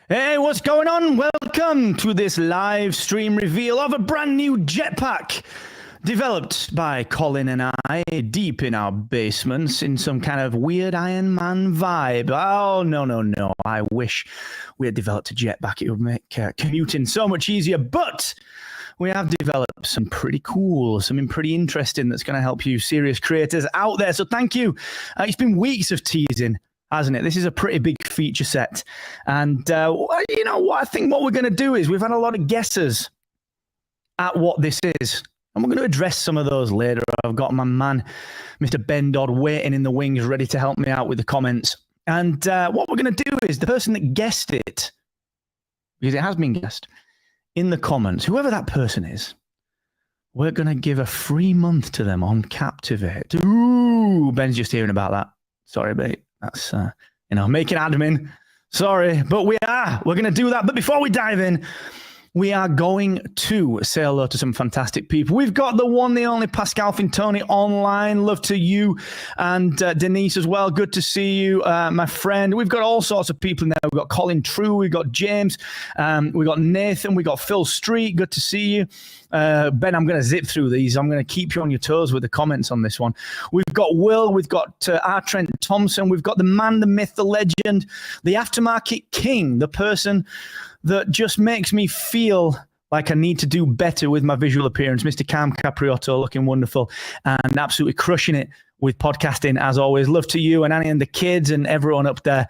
Hey, what's going on? Welcome to this live stream reveal of a brand new jetpack developed by Colin and I deep in our basements in some kind of weird Iron Man vibe. Oh, no. I wish we had developed a jetpack. It would make commuting so much easier, but we have developed something pretty cool, something pretty interesting that's going to help you serious creators out there. So thank you. It's been weeks of teasing, hasn't it? This is a pretty big feature set. And you know what? I think what we're going to do is we've had a lot of guesses at what this is. And we're going to address some of those later. I've got my man, Mr. Ben Dodd, waiting in the wings, ready to help me out with the comments. And what we're going to do is the person that guessed it, because it has been guessed, in the comments, whoever that person is, we're going to give a free month to them on Captivate. Ooh, Ben's just hearing about that. Sorry, mate. That's, making admin. Sorry, but we're going to do that. But before we dive in, we are going to say hello to some fantastic people. We've got the one, the only Pascal Fintoni online. Love to you. And Denise as well. Good to see you, my friend. We've got all sorts of people now. We've got Colin True. We've got James. We've got Nathan. We've got Phil Street. Good to see you. Ben, I'm going to zip through these. I'm going to keep you on your toes with the comments on this one. We've got Will. We've got R. Trent Thompson. We've got the man, the myth, the legend, the aftermarket king, the person that just makes me feel like I need to do better with my visual appearance. Mr. Cam Capriotto, looking wonderful and absolutely crushing it with podcasting, as always. Love to you and Annie and the kids and everyone up there.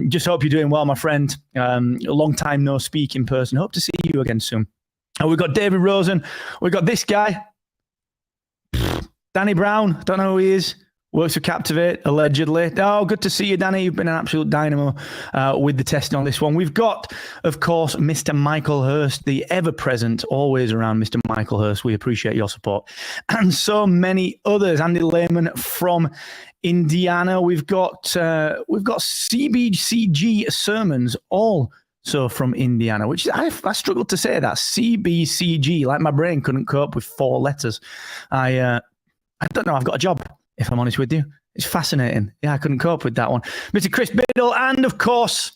Just hope you're doing well, my friend. A long time no speak in person. Hope to see you again soon. And we've got David Rosen. We've got this guy, Danny Brown. Don't know who he is. Works for Captivate, allegedly. Oh, good to see you, Danny. You've been an absolute dynamo with the testing on this one. We've got, of course, Mr. Michael Hurst, the ever-present, always around Mr. Michael Hurst. We appreciate your support. And so many others. Andy Lehman from Indiana. We've got CBCG Sermons, also from Indiana, which I struggled to say that. CBCG, like my brain couldn't cope with 4 letters. I don't know. I've got a job, if I'm honest with you. It's fascinating. Yeah, I couldn't cope with that one. Mr. Chris Biddle, and of course,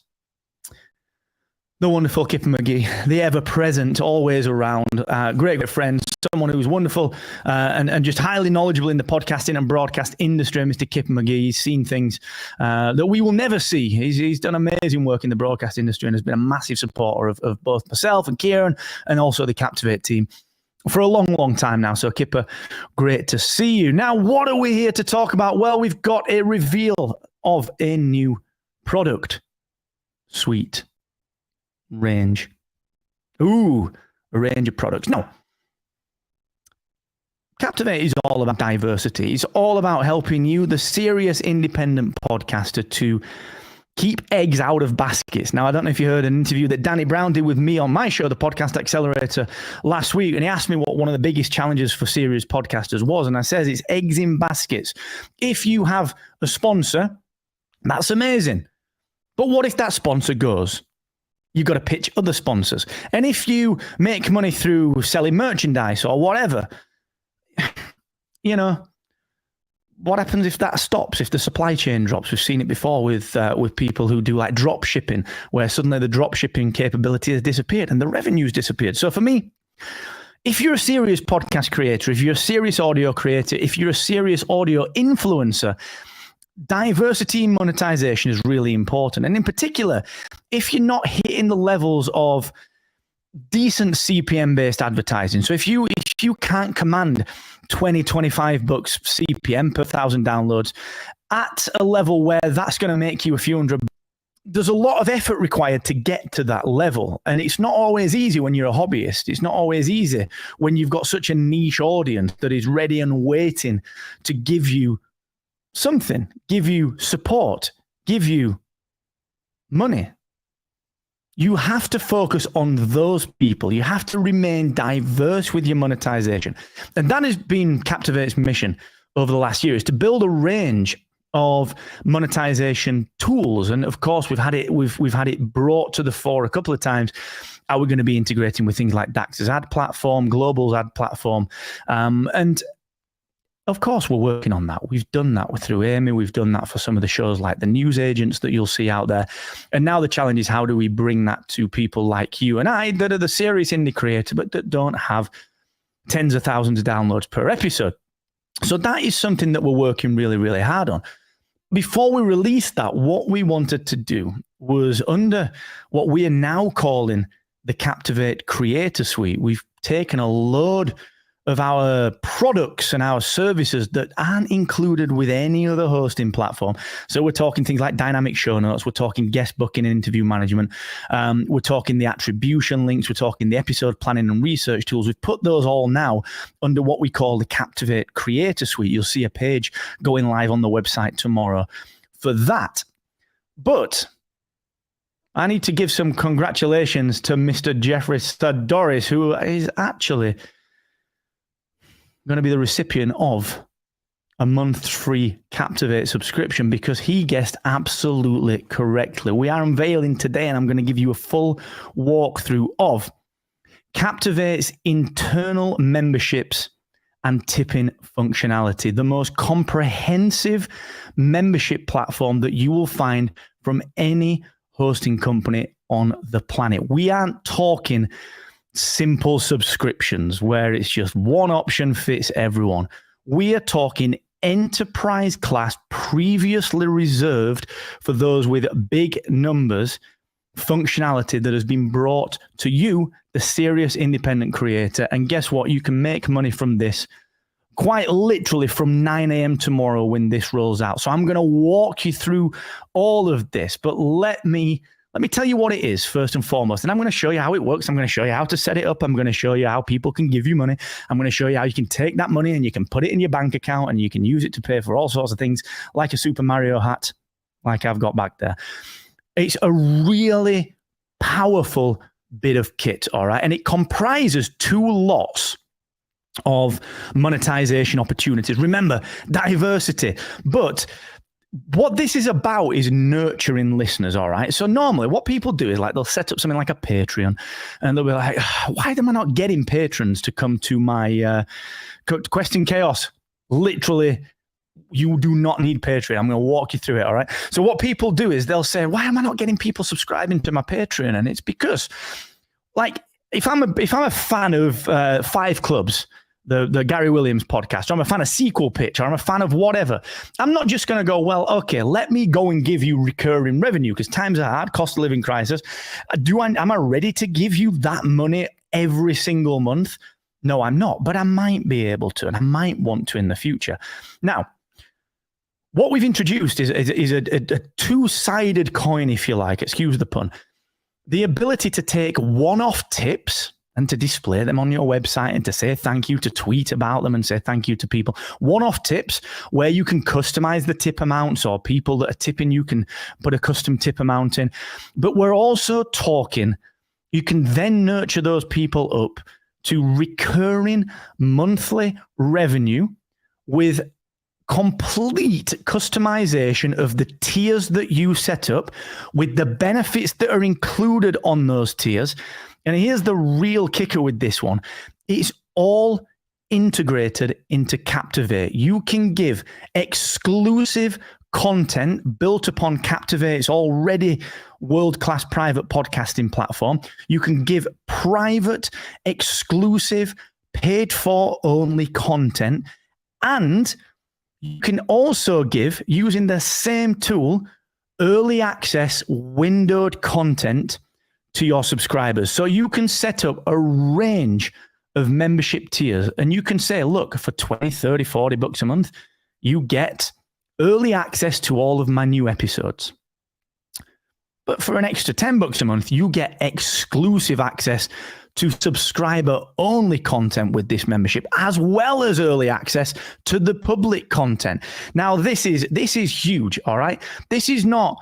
the wonderful Kipper McGee, the ever-present, always around, great friend, someone who's wonderful and just highly knowledgeable in the podcasting and broadcast industry, Mr. Kipper McGee. He's seen things that we will never see. He's done amazing work in the broadcast industry and has been a massive supporter of both myself and Kieran and also the Captivate team for a long, long time now. So, Kipper, great to see you. Now, what are we here to talk about? Well, we've got a reveal of a new product. Sweet. Range. Ooh, a range of products. No. Captivate is all about diversity. It's all about helping you, the serious independent podcaster, to keep eggs out of baskets. Now, I don't know if you heard an interview that Danny Brown did with me on my show, the Podcast Accelerator, last week, and he asked me what one of the biggest challenges for serious podcasters was, and I says it's eggs in baskets. If you have a sponsor, that's amazing. But what if that sponsor goes? You've got to pitch other sponsors. And if you make money through selling merchandise or whatever, you know, what happens if that stops, if the supply chain drops? We've seen it before with people who do like drop shipping, where suddenly the drop shipping capability has disappeared and the revenue's disappeared. So for me, if you're a serious podcast creator, if you're a serious audio creator, if you're a serious audio influencer, diversity in monetization is really important. And in particular, if you're not hitting the levels of decent CPM-based advertising. So if you can't command 20, 25 bucks CPM per 1,000 downloads at a level where that's going to make you a few hundred, there's a lot of effort required to get to that level. And it's not always easy when you're a hobbyist. It's not always easy when you've got such a niche audience that is ready and waiting to give you something, give you support, give you money. You have to focus on those people. You have to remain diverse with your monetization. And that has been Captivate's mission over the last year, is to build a range of monetization tools. And of course, we've had it brought to the fore a couple of times. Are we going to be integrating with things like Dax's ad platform, Global's ad platform? And Of course, we're working on that. We've done that through Amy. We've done that for some of the shows like the news agents that you'll see out there. And now the challenge is, how do we bring that to people like you and I that are the serious indie creator, but that don't have tens of thousands of downloads per episode? So that is something that we're working really, really hard on. Before we released that, what we wanted to do was, under what we are now calling the Captivate Creator Suite, we've taken a load of our products and our services that aren't included with any other hosting platform. So we're talking things like dynamic show notes, we're talking guest booking and interview management, we're talking the attribution links, we're talking the episode planning and research tools. We've put those all now under what we call the Captivate Creator Suite. You'll see a page going live on the website tomorrow for that. But I need to give some congratulations to Mr. Jeffrey Doris, who is actually going to be the recipient of a month free Captivate subscription, because he guessed absolutely correctly. We are unveiling today, and I'm going to give you a full walkthrough of Captivate's internal memberships and tipping functionality, the most comprehensive membership platform that you will find from any hosting company on the planet. We aren't talking simple subscriptions where it's just one option fits everyone. We are talking enterprise class, previously reserved for those with big numbers, functionality that has been brought to you, the serious independent creator. And guess what? You can make money from this quite literally from 9 a.m. tomorrow when this rolls out. So I'm going to walk you through all of this, but let me tell you what it is first and foremost, and I'm going to show you how it works. I'm going to show you how to set it up. I'm going to show you how people can give you money. I'm going to show you how you can take that money and you can put it in your bank account and you can use it to pay for all sorts of things, like a Super Mario hat, like I've got back there. It's a really powerful bit of kit, all right? And it comprises two lots of monetization opportunities. Remember, diversity, but what this is about is nurturing listeners, all right? So normally what people do is, like, they'll set up something like a Patreon and they'll be like, why am I not getting patrons to come to my Quest in Chaos? Literally, you do not need Patreon. I'm going to walk you through it, all right? So what people do is they'll say, why am I not getting people subscribing to my Patreon? And it's because, like, if I'm a fan of Five Clubs, the Gary Williams podcast, or I'm a fan of Sequel Pitch, or I'm a fan of whatever, I'm not just going to go, well, okay, let me go and give you recurring revenue because times are hard, cost of living crisis. Am I ready to give you that money every single month? No, I'm not, but I might be able to, and I might want to in the future. Now, what we've introduced is a two-sided coin, if you like, excuse the pun. The ability to take one-off tips and to display them on your website and to say thank you, to tweet about them and say thank you to people. One-off tips where you can customize the tip amounts, or people that are tipping you can put a custom tip amount in. But we're also talking, you can then nurture those people up to recurring monthly revenue with complete customization of the tiers that you set up, with the benefits that are included on those tiers. And here's the real kicker with this one. It's all integrated into Captivate. You can give exclusive content built upon Captivate's already world-class private podcasting platform. You can give private, exclusive, paid-for only content. And you can also give, using the same tool, early access windowed content to your subscribers. So you can set up a range of membership tiers, and you can say, look, for 20, 30, 40 bucks a month, you get early access to all of my new episodes. But for an extra 10 bucks a month, you get exclusive access to subscriber-only content with this membership, as well as early access to the public content. Now, this is huge, all right? This is not,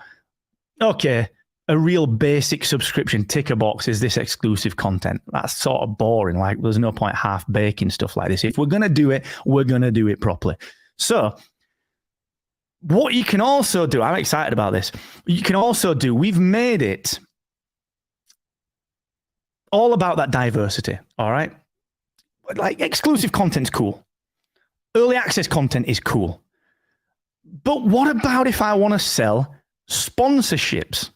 okay, a real basic subscription ticker box is this exclusive content. That's sort of boring. Like, there's no point half baking stuff like this. If we're going to do it, we're going to do it properly. So what you can also do, I'm excited about this. You can also do, we've made it all about that diversity. All right. Like, exclusive content's cool. early access content is cool. But what about if I want to sell sponsorships?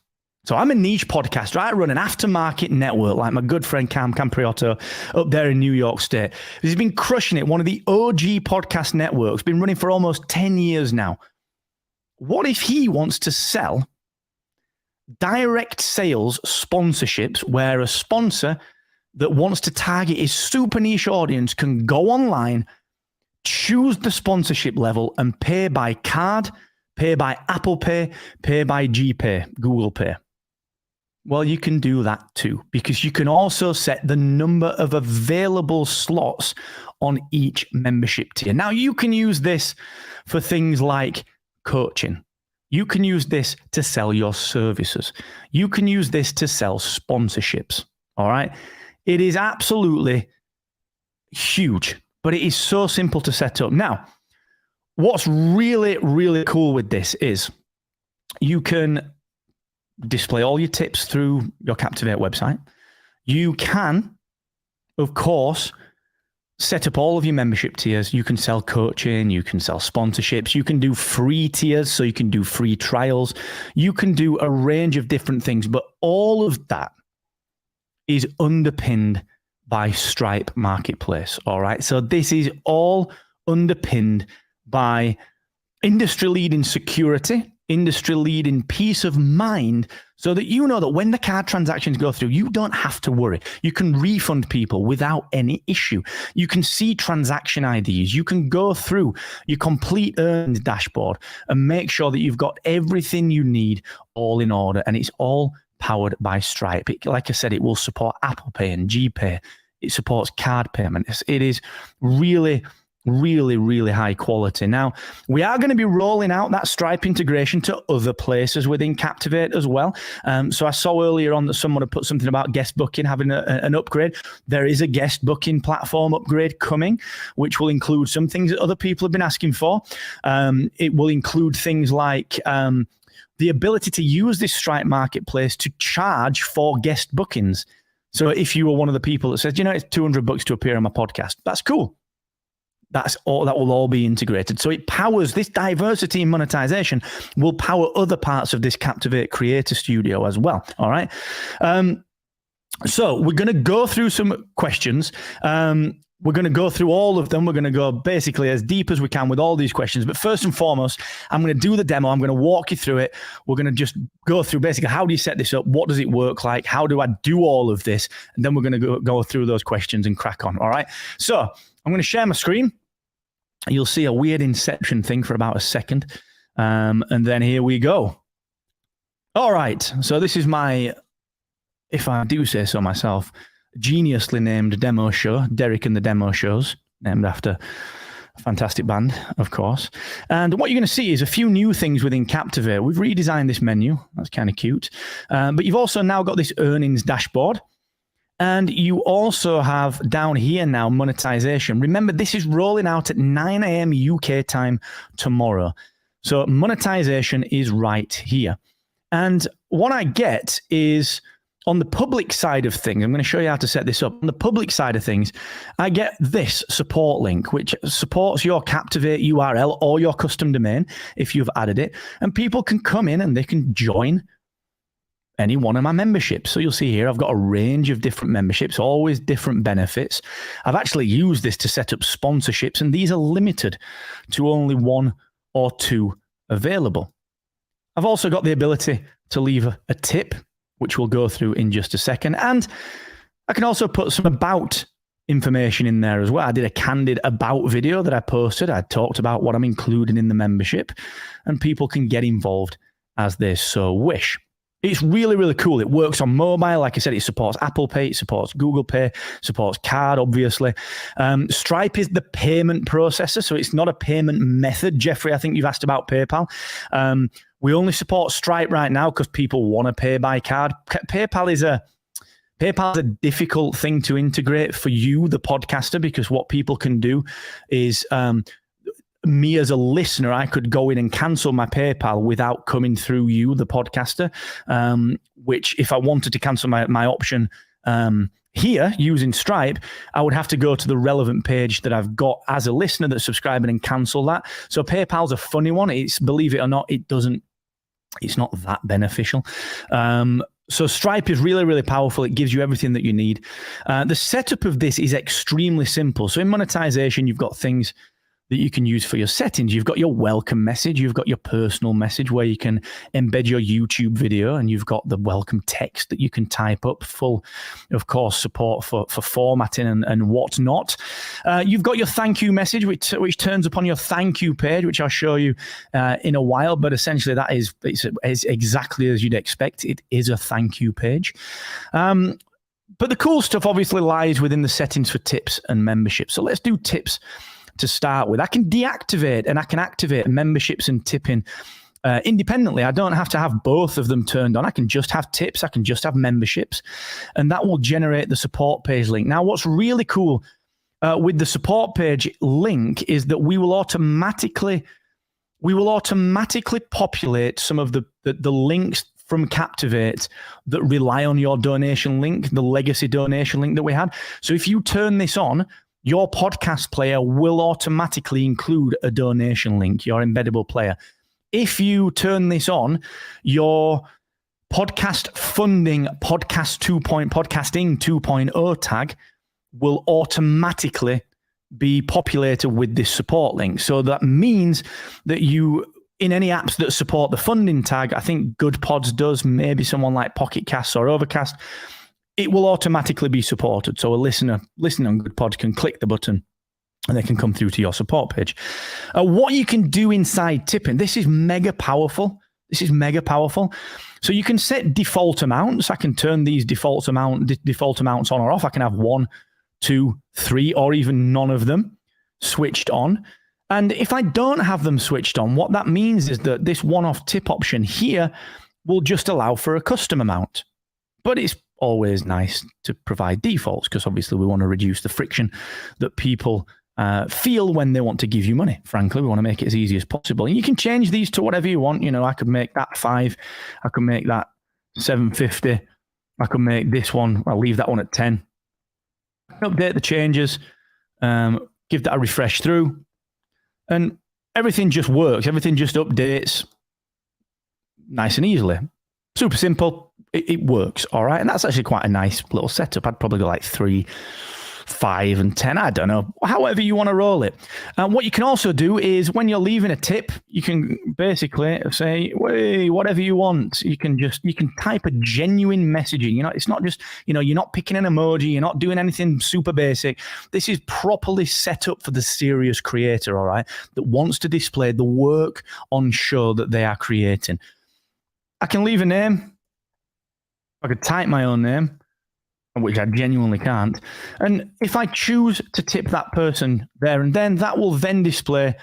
So I'm a niche podcaster. I run an aftermarket network like my good friend Cam Campriotto up there in New York State. He's been crushing it. One of the OG podcast networks, been running for almost 10 years now. What if he wants to sell direct sales sponsorships where a sponsor that wants to target his super niche audience can go online, choose the sponsorship level and pay by card, pay by Apple Pay, pay by GPay, Google Pay? Well, you can do that too, because you can also set the number of available slots on each membership tier. Now, you can use this for things like coaching. You can use this to sell your services. You can use this to sell sponsorships. All right. It is absolutely huge, but it is so simple to set up. Now, what's really, really cool with this is you can display all your tips through your Captivate website. You can, of course, set up all of your membership tiers. You can sell coaching, you can sell sponsorships, you can do free tiers, so you can do free trials. You can do a range of different things, but all of that is underpinned by Stripe Marketplace. All right. So this is all underpinned by industry-leading security, industry-leading peace of mind, so that you know that when the card transactions go through, you don't have to worry. You can refund people without any issue. You can see transaction IDs. You can go through your complete earnings dashboard and make sure that you've got everything you need all in order. And it's all powered by Stripe. Like I said, it will support Apple Pay and GPay. It supports card payments. It is really, really, really high quality. Now, we are going to be rolling out that Stripe integration to other places within Captivate as well. So I saw earlier on that someone had put something about guest booking having an upgrade. There is a guest booking platform upgrade coming, which will include some things that other people have been asking for. It will include things like the ability to use this Stripe Marketplace to charge for guest bookings. So if you were one of the people that says, it's $200 to appear on my podcast, that's cool. That's all. That will all be integrated. So it powers this diversity in monetization, will power other parts of this Captivate Creator Studio as well. All right. So we're going to go through some questions. We're going to go through all of them. We're going to go basically as deep as we can with all these questions. But first and foremost, I'm going to do the demo. I'm going to walk you through it. We're going to just go through basically how do you set this up? What does it work like? How do I do all of this? And then we're going to go through those questions and crack on. All right. So I'm going to share my screen. You'll see a weird Inception thing for about a second. And then here we go. All right. So this is my, if I do say so myself, geniusly named demo show, Derek and the Demo Shows, named after a fantastic band, of course. And what you're going to see is a few new things within Captivate. We've redesigned this menu. That's kind of cute. But you've also now got this earnings dashboard. And you also have down here now monetization. Remember, this is rolling out at 9 a.m. UK time tomorrow. So monetization is right here. And what I get is on the public side of things, I'm going to show you how to set this up. On the public side of things, I get this support link, which supports your Captivate URL or your custom domain if you've added it. And people can come in and they can join any one of my memberships. So you'll see here, I've got a range of different memberships, always different benefits. I've actually used this to set up sponsorships, and these are limited to only 1 or 2 available. I've also got the ability to leave a tip, which we'll go through in just a second. And I can also put some about information in there as well. I did a candid about video that I posted. I talked about what I'm including in the membership, and people can get involved as they so wish. It's really, really cool. It works on mobile. Like I said, it supports Apple Pay, it supports Google Pay, supports card, obviously. Stripe is the payment processor, so it's not a payment method. Jeffrey, I think you've asked about PayPal. We only support Stripe right now because people want to pay by card. PayPal is a difficult thing to integrate for you, the podcaster, because what people can do is me as a listener, I could go in and cancel my PayPal without coming through you, the podcaster, which if I wanted to cancel my option Here, using Stripe, I would have to go to the relevant page that I've got as a listener that's subscribing and cancel that. So PayPal's a funny one. It's, believe it or not, it's not that beneficial. So Stripe is really, really powerful. It gives you everything that you need. The setup of this is extremely simple. So in monetization, you've got things that you can use for your settings. You've got your welcome message. You've got your personal message where you can embed your YouTube video, and you've got the welcome text that you can type up, full, of course, support for formatting and whatnot. You've got your thank you message, which turns up on your thank you page, which I'll show you in a while. But essentially, that is exactly as you'd expect. It is a thank you page. But the cool stuff obviously lies within the settings for tips and memberships. So let's do tips to start with. I can deactivate and I can activate memberships and tipping independently. I don't have to have both of them turned on. I can just have tips. I can just have memberships, and that will generate the support page link. Now, what's really cool with the support page link is that we will automatically populate some of the links from Captivate that rely on your donation link, the legacy donation link that we had. So if you turn this on, your podcast player will automatically include a donation link, your embeddable player. If you turn this on, your podcast funding podcasting 2.0 tag will automatically be populated with this support link. So that means that you, in any apps that support the funding tag, I think Good Pods does, maybe someone like Pocket Casts or Overcast, it will automatically be supported. So a listener listening on Good Pods can click the button and they can come through to your support page. What you can do inside tipping, this is mega powerful. So you can set default amounts. I can turn these default amounts on or off. I can have 1, 2, 3, or even none of them switched on. And if I don't have them switched on, what that means is that this one-off tip option here will just allow for a custom amount. But it's always nice to provide defaults because obviously we want to reduce the friction that people feel when they want to give you money. Frankly, we want to make it as easy as possible. And you can change these to whatever you want. You know, I could make that 5. I could make that 750. I could make this one, I'll leave that one at 10. Update the changes, give that a refresh through, and everything just works. Everything just updates nice and easily. Super simple. It works, all right? And that's actually quite a nice little setup. I'd probably go like 3, 5, and 10. I don't know. However you want to roll it. What you can also do is when you're leaving a tip, you can basically say, "Hey, whatever you want." You can type a genuine messaging. You know, it's not just, you're not picking an emoji. You're not doing anything super basic. This is properly set up for the serious creator, all right, that wants to display the work on show that they are creating. I can leave a name. I could type my own name, which I genuinely can't. And if I choose to tip that person there and then, that will then display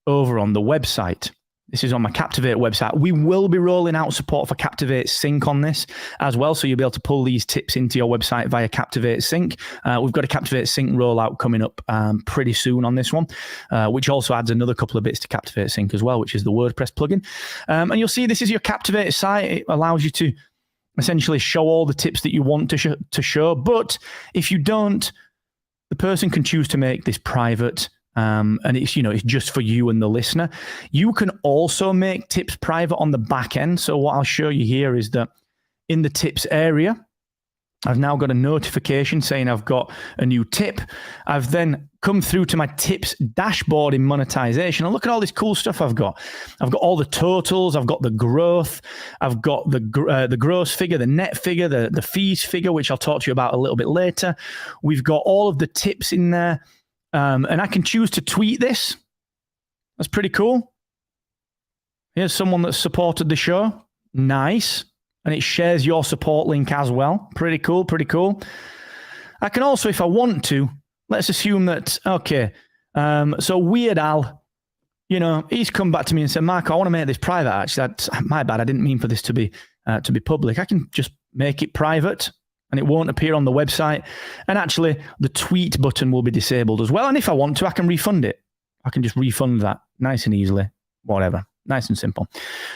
over on the website. This is on my Captivate website. We will be rolling out support for Captivate Sync on this as well. So you'll be able to pull these tips into your website via Captivate Sync. We've got a Captivate Sync rollout coming up pretty soon on this one, which also adds another couple of bits to Captivate Sync as well, which is the WordPress plugin. And you'll see this is your Captivate site. It allows you to essentially show all the tips that you want to show. But if you don't, the person can choose to make this private. And it's just for you and the listener. You can also make tips private on the back end. So what I'll show you here is that in the tips area, I've now got a notification saying I've got a new tip. I've then come through to my tips dashboard in monetization. And look at all this cool stuff I've got. I've got all the totals. I've got the growth. I've got the gross figure, the net figure, the fees figure, which I'll talk to you about a little bit later. We've got all of the tips in there. And I can choose to tweet this. That's pretty cool. Here's someone that supported the show. Nice. And it shares your support link as well. Pretty cool, pretty cool. I can also, if I want to, let's assume that, okay, so Weird Al, he's come back to me and said, "Mark, I want to make this private, actually. That's my bad. I didn't mean for this to be public." I can just make it private and it won't appear on the website. And actually, the tweet button will be disabled as well. And if I want to, I can refund it. I can just refund that nice and easily, whatever. Nice and simple.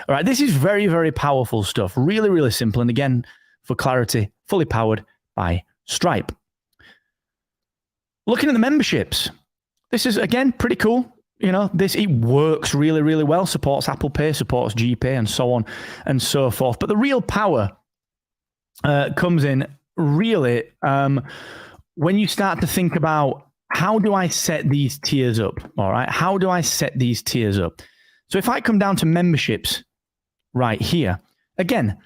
All right, this is very, very powerful stuff. Really, really simple. And again, for clarity, fully powered by Stripe. Looking at the memberships, this is, again, pretty cool. It works really, really well, supports Apple Pay, supports GPay, and so on and so forth. But the real power comes in really when you start to think about, how do I set these tiers up? All right. How do I set these tiers up? So if I come down to memberships right here, again,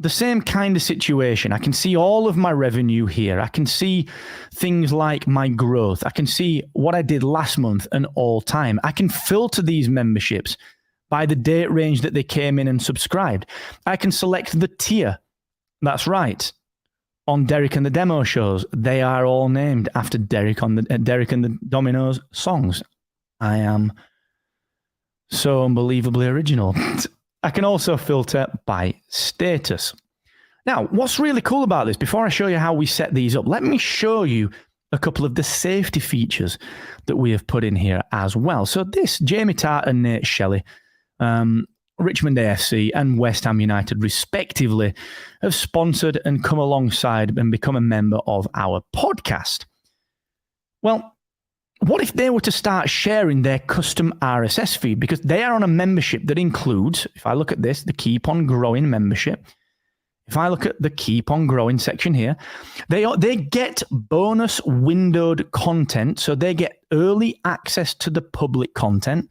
the same kind of situation. I can see all of my revenue here. I can see things like my growth. I can see what I did last month and all time. I can filter these memberships by the date range that they came in and subscribed. I can select the tier. That's right. On Derek and the Demo shows, they are all named after Derek and the Dominoes songs. I am so unbelievably original. I can also filter by status. Now, what's really cool about this, before I show you how we set these up, let me show you a couple of the safety features that we have put in here as well. So this, Jamie Tart and Nate Shelley, Richmond AFC and West Ham United, respectively, have sponsored and come alongside and become a member of our podcast. Well, what if they were to start sharing their custom RSS feed? Because they are on a membership that includes, if I look at this, the Keep On Growing membership. If I look at the Keep On Growing section here, they get bonus windowed content. So they get early access to the public content,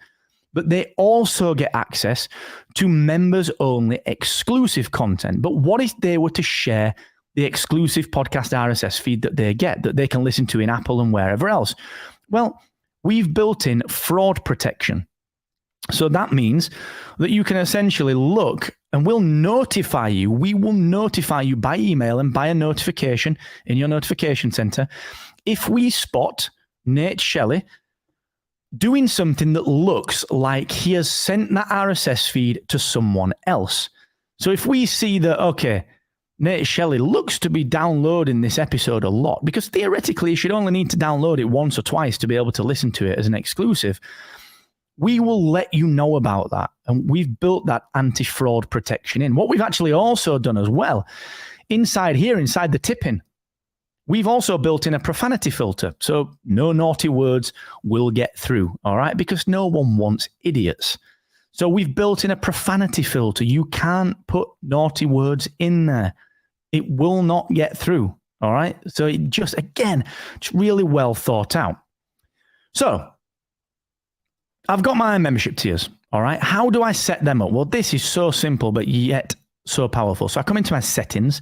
but they also get access to members only exclusive content. But what if they were to share the exclusive podcast RSS feed that they get, that they can listen to in Apple and wherever else? Well, we've built in fraud protection. So that means that you can essentially look, and we'll notify you. We will notify you by email and by a notification in your notification center if we spot Nate Shelley doing something that looks like he has sent that RSS feed to someone else. So if we see that, okay, Nate Shelley looks to be downloading this episode a lot, because theoretically you should only need to download it once or twice to be able to listen to it as an exclusive, we will let you know about that. And we've built that anti-fraud protection in. What we've actually also done as well, inside here, inside the tipping, we've also built in a profanity filter. So no naughty words will get through, all right? Because no one wants idiots. So we've built in a profanity filter. You can't put naughty words in there. It will not get through, all right? So it just, again, it's really well thought out. So I've got my membership tiers, all right? How do I set them up? Well, this is so simple, but yet so powerful. So I come into my settings,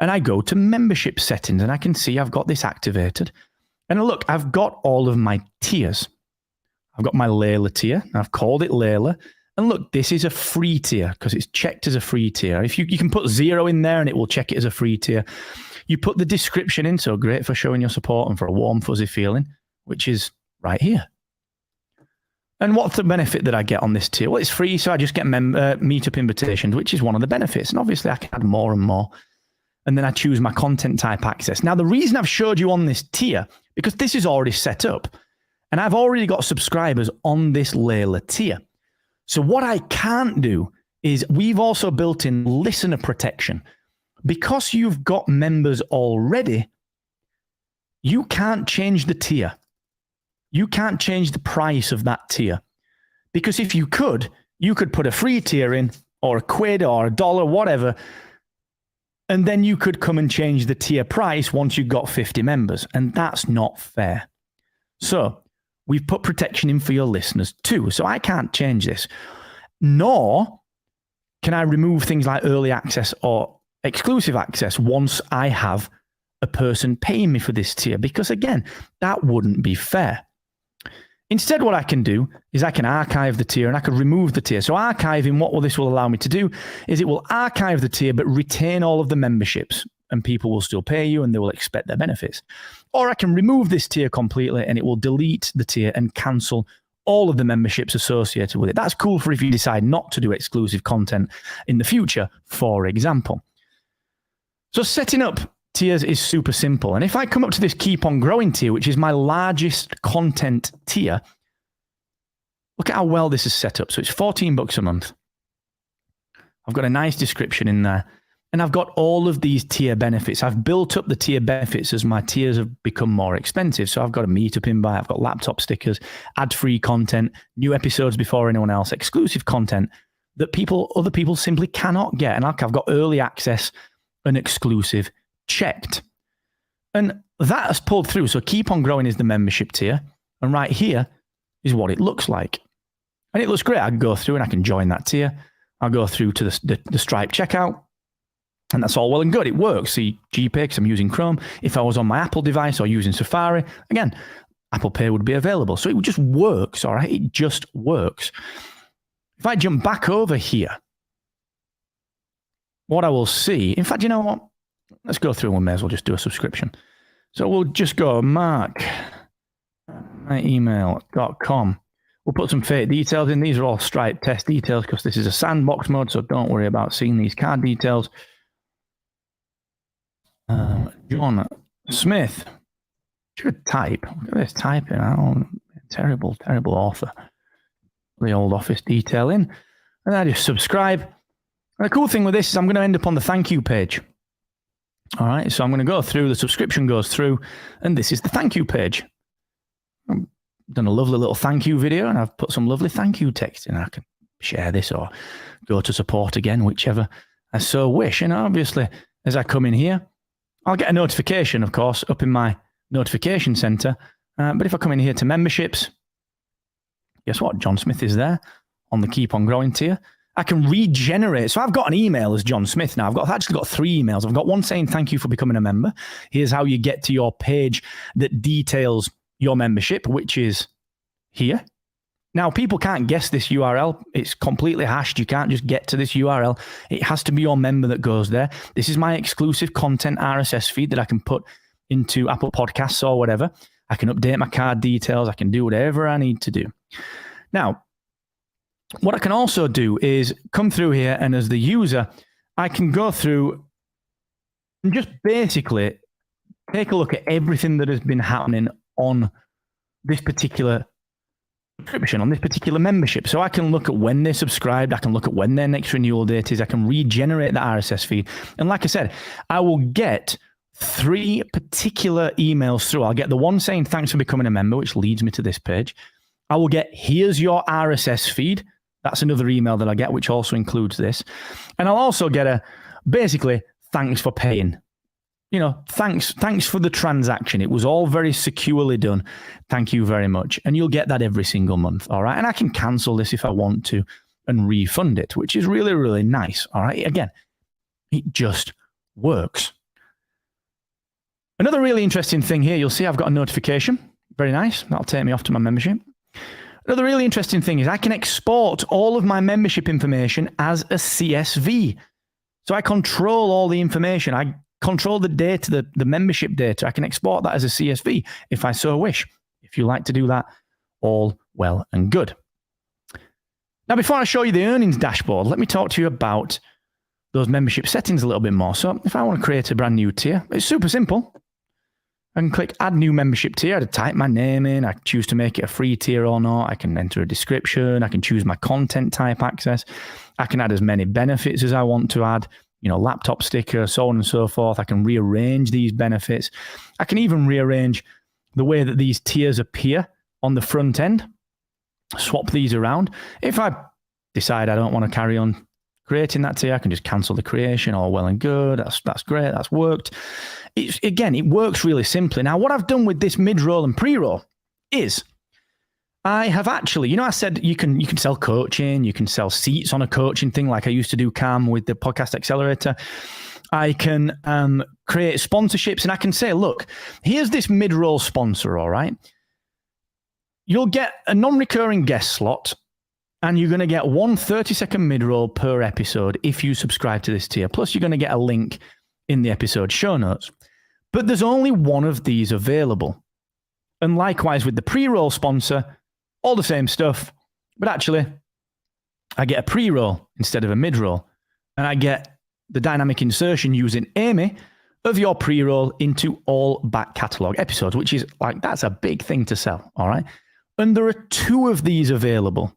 and I go to membership settings, and I can see I've got this activated. And look, I've got all of my tiers. I've got my Layla tier. I've called it Layla. And look, this is a free tier because it's checked as a free tier. If you can put 0 in there and it will check it as a free tier. You put the description in, so great for showing your support and for a warm, fuzzy feeling, which is right here. And what's the benefit that I get on this tier? Well, it's free, so I just get meetup invitations, which is one of the benefits. And obviously I can add more and more. And then I choose my content type access. Now, the reason I've showed you on this tier, because this is already set up, and I've already got subscribers on this Layla tier. So what I can't do is we've also built in listener protection. Because you've got members already, you can't change the tier. You can't change the price of that tier. Because if you could put a free tier in, or a quid or $1, whatever, and then you could come and change the tier price once you've got 50 members. And that's not fair. So we've put protection in for your listeners too. So I can't change this. Nor can I remove things like early access or exclusive access once I have a person paying me for this tier. Because again, that wouldn't be fair. Instead, what I can do is I can archive the tier and I can remove the tier. So archiving, what this will allow me to do is it will archive the tier but retain all of the memberships, and people will still pay you and they will expect their benefits. Or I can remove this tier completely and it will delete the tier and cancel all of the memberships associated with it. That's cool for if you decide not to do exclusive content in the future, for example. So setting up tiers is super simple. And if I come up to this Keep On Growing tier, which is my largest content tier, look at how well this is set up. So it's $14 a month. I've got a nice description in there. And I've got all of these tier benefits. I've built up the tier benefits as my tiers have become more expensive. So I've got a meetup invite, I've got laptop stickers, ad-free content, new episodes before anyone else, exclusive content that other people simply cannot get. And I've got early access and exclusive checked. And that has pulled through. So Keep On Growing is the membership tier. And right here is what it looks like. And it looks great. I can go through and I can join that tier. I'll go through to the Stripe checkout. And that's all well and good. It works. See, GPay, because I'm using Chrome. If I was on my Apple device or using Safari, again, Apple Pay would be available. So it just works, all right? It just works. If I jump back over here, what I will see, in fact, you know what? Let's go through and we may as well just do a subscription. So we'll just go mark@myemail.com. We'll put some fake details in. These are all Stripe test details because this is a sandbox mode, so don't worry about seeing these card details. John Smith. Should type. Look at this typing. Oh, terrible author. The old office detail in. And I just subscribe. And the cool thing with this is I'm going to end up on the thank you page. All right, so I'm going to go through, the subscription goes through, and this is the thank you page. I've done a lovely little thank you video, and I've put some lovely thank you text in. I can share this or go to support again, whichever I so wish. And obviously, as I come in here, I'll get a notification, of course, up in my notification center. But if I come in here to memberships, guess what? John Smith is there on the Keep On Growing tier. I can regenerate. So I've got an email as John Smith now. I've actually got 3 emails. I've got one saying, thank you for becoming a member. Here's how you get to your page that details your membership, which is here. Now, people can't guess this URL. It's completely hashed. You can't just get to this URL. It has to be your member that goes there. This is my exclusive content RSS feed that I can put into Apple Podcasts or whatever. I can update my card details. I can do whatever I need to do. Now, what I can also do is come through here, and as the user, I can go through and just basically take a look at everything that has been happening on this particular subscription, on this particular membership. So I can look at when they subscribed. I can look at when their next renewal date is. I can regenerate the RSS feed. And like I said, I will get 3 particular emails through. I'll get the one saying, thanks for becoming a member, which leads me to this page. I will get, here's your RSS feed. That's another email that I get, which also includes this. And I'll also get basically, thanks for paying. You know, thanks for the transaction. It was all very securely done. Thank you very much. And you'll get that every single month, all right? And I can cancel this if I want to and refund it, which is really, really nice, all right? Again, it just works. Another really interesting thing here, you'll see I've got a notification. Very nice. That'll take me off to my membership. Another really interesting thing is I can export all of my membership information as a CSV. So I control all the information. I control the data, the membership data. I can export that as a CSV if I so wish. If you like to do that, all well and good. Now, before I show you the earnings dashboard, let me talk to you about those membership settings a little bit more. So if I want to create a brand new tier, it's super simple. I can click add new membership tier. I type my name in. I choose to make it a free tier or not. I can enter a description. I can choose my content type access. I can add as many benefits as I want to add, you know, laptop sticker, so on and so forth. I can rearrange these benefits. I can even rearrange the way that these tiers appear on the front end, swap these around. If I decide I don't want to carry on creating that tier, I can just cancel the creation. All well and good. That's great. That's worked. Again, it works really simply. Now, what I've done with this mid-roll and pre-roll is I have actually, you know, I said you can sell coaching, you can sell seats on a coaching thing like I used to do, Cam, with the Podcast Accelerator. I can create sponsorships, and I can say, look, here's this mid-roll sponsor, all right? You'll get a non-recurring guest slot, and you're going to get one 30-second mid-roll per episode if you subscribe to this tier. Plus, you're going to get a link in the episode show notes. But there's only one of these available. And likewise with the pre-roll sponsor, all the same stuff, but actually I get a pre-roll instead of a mid-roll. And I get the dynamic insertion using Amy of your pre-roll into all back catalog episodes, which is like, that's a big thing to sell, all right? And there are 2 of these available.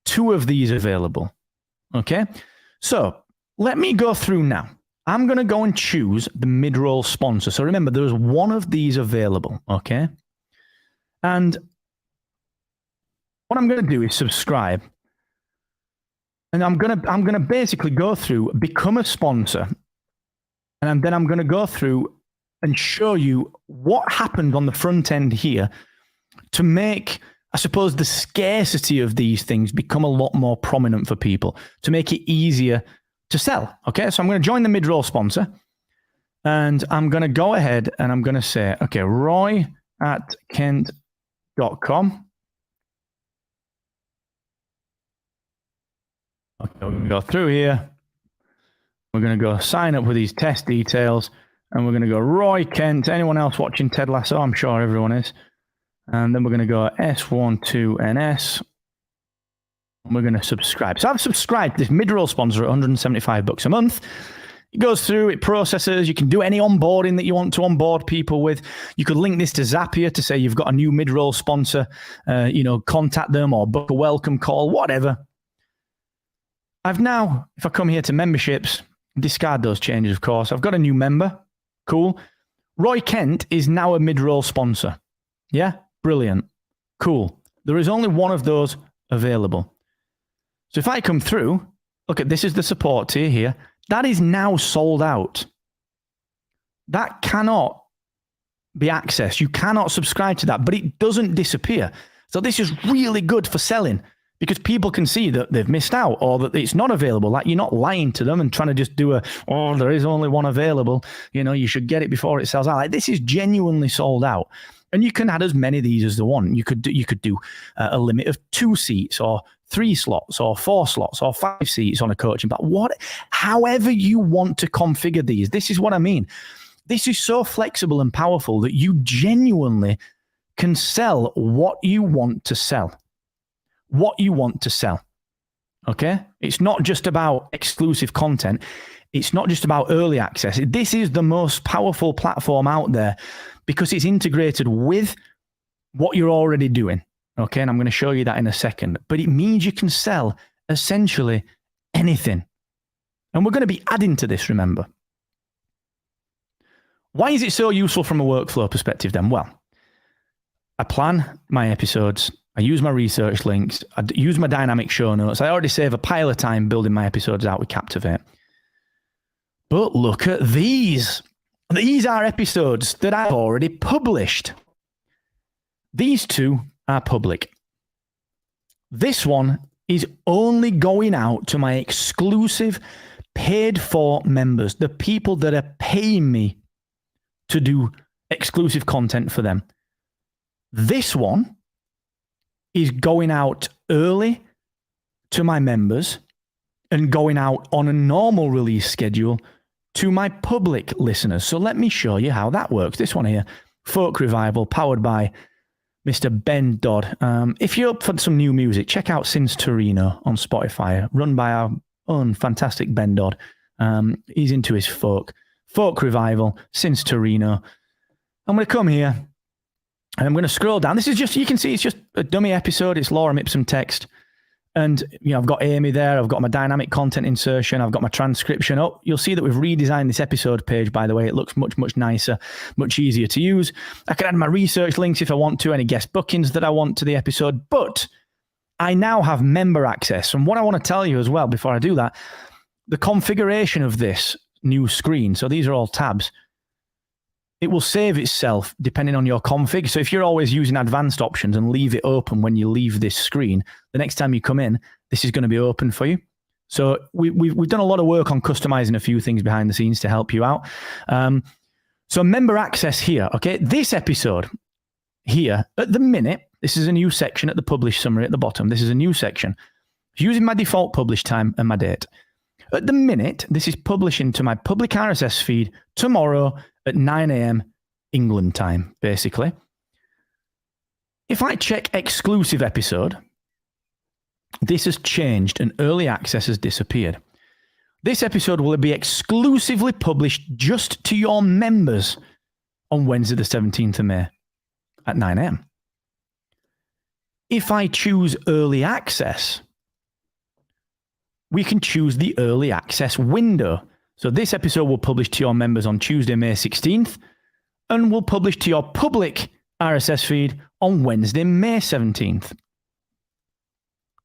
2 of these available, okay? So let me go through now. I'm going to go and choose the mid-roll sponsor. So remember, there's one of these available, okay? And what I'm going to do is subscribe. And I'm gonna basically go through, become a sponsor, and then I'm gonna go through and show you what happened on the front end here to make, I suppose, the scarcity of these things become a lot more prominent for people, to make it easier to sell. Okay, so I'm gonna join the mid-roll sponsor, and I'm gonna go ahead and I'm gonna say, okay, roy@kent.com. Okay, we're going to go through here. We're going to go sign up with these test details. And we're going to go Roy Kent. Anyone else watching Ted Lasso? I'm sure everyone is. And then we're going to go S12NS. And we're going to subscribe. So I've subscribed to this mid-roll sponsor at $175 a month. It goes through, it processes. You can do any onboarding that you want to onboard people with. You could link this to Zapier to say you've got a new mid-roll sponsor. Contact them or book a welcome call, whatever. I've now, if I come here to memberships, discard those changes, of course. I've got a new member. Cool. Roy Kent is now a mid-roll sponsor. Yeah? Brilliant. Cool. There is only one of those available. So if I come through, look at this is the support tier here. That is now sold out. That cannot be accessed. You cannot subscribe to that, but it doesn't disappear. So this is really good for selling, because people can see that they've missed out or that it's not available. Like, you're not lying to them and trying to just do there is only one available. You should get it before it sells out. Like, this is genuinely sold out. And you can add as many of these as the one. You could do a limit of 2 seats or 3 slots or 4 slots or 5 seats on a coaching. But however you want to configure these, this is what I mean. This is so flexible and powerful that you genuinely can sell what you want to sell. What you want to sell. Okay? It's not just about exclusive content. It's not just about early access. This is the most powerful platform out there because it's integrated with what you're already doing. Okay? And I'm going to show you that in a second. But it means you can sell essentially anything. And we're going to be adding to this, remember. Why is it so useful from a workflow perspective then? Well, I plan my episodes. I use my research links. I use my dynamic show notes. I already save a pile of time building my episodes out with Captivate. But look at these. These are episodes that I've already published. These 2 are public. This one is only going out to my exclusive paid for members, the people that are paying me to do exclusive content for them. This one is going out early to my members and going out on a normal release schedule to my public listeners. So let me show you how that works. This one here, Folk Revival, powered by Mr. Ben Dodd. If you're up for some new music, check out Since Torino on Spotify, run by our own fantastic Ben Dodd. He's into his folk. Folk Revival, Since Torino. I'm going to come here. And I'm going to scroll down. This is just, you can see it's just a dummy episode. It's Lorem Ipsum text. And, I've got Amy there. I've got my dynamic content insertion. I've got my transcription. Oh, you'll see that we've redesigned this episode page, by the way. It looks much, much nicer, much easier to use. I can add my research links if I want to, any guest bookings that I want to the episode. But I now have member access. And what I want to tell you as well, before I do that, the configuration of this new screen. So these are all tabs. It will save itself depending on your config. So if you're always using advanced options and leave it open when you leave this screen, the next time you come in, this is going to be open for you. So we've done a lot of work on customizing a few things behind the scenes to help you out. So member access here, okay? This episode here, at the minute, this is a new section at the publish summary at the bottom. This is a new section. Using my default publish time and my date. At the minute, this is publishing to my public RSS feed tomorrow at 9 a.m. England time, basically. If I check exclusive episode, this has changed and early access has disappeared. This episode will be exclusively published just to your members on Wednesday the 17th of May at 9 a.m. If I choose early access, we can choose the early access window. So this episode will publish to your members on Tuesday, May 16th, and will publish to your public RSS feed on Wednesday, May 17th.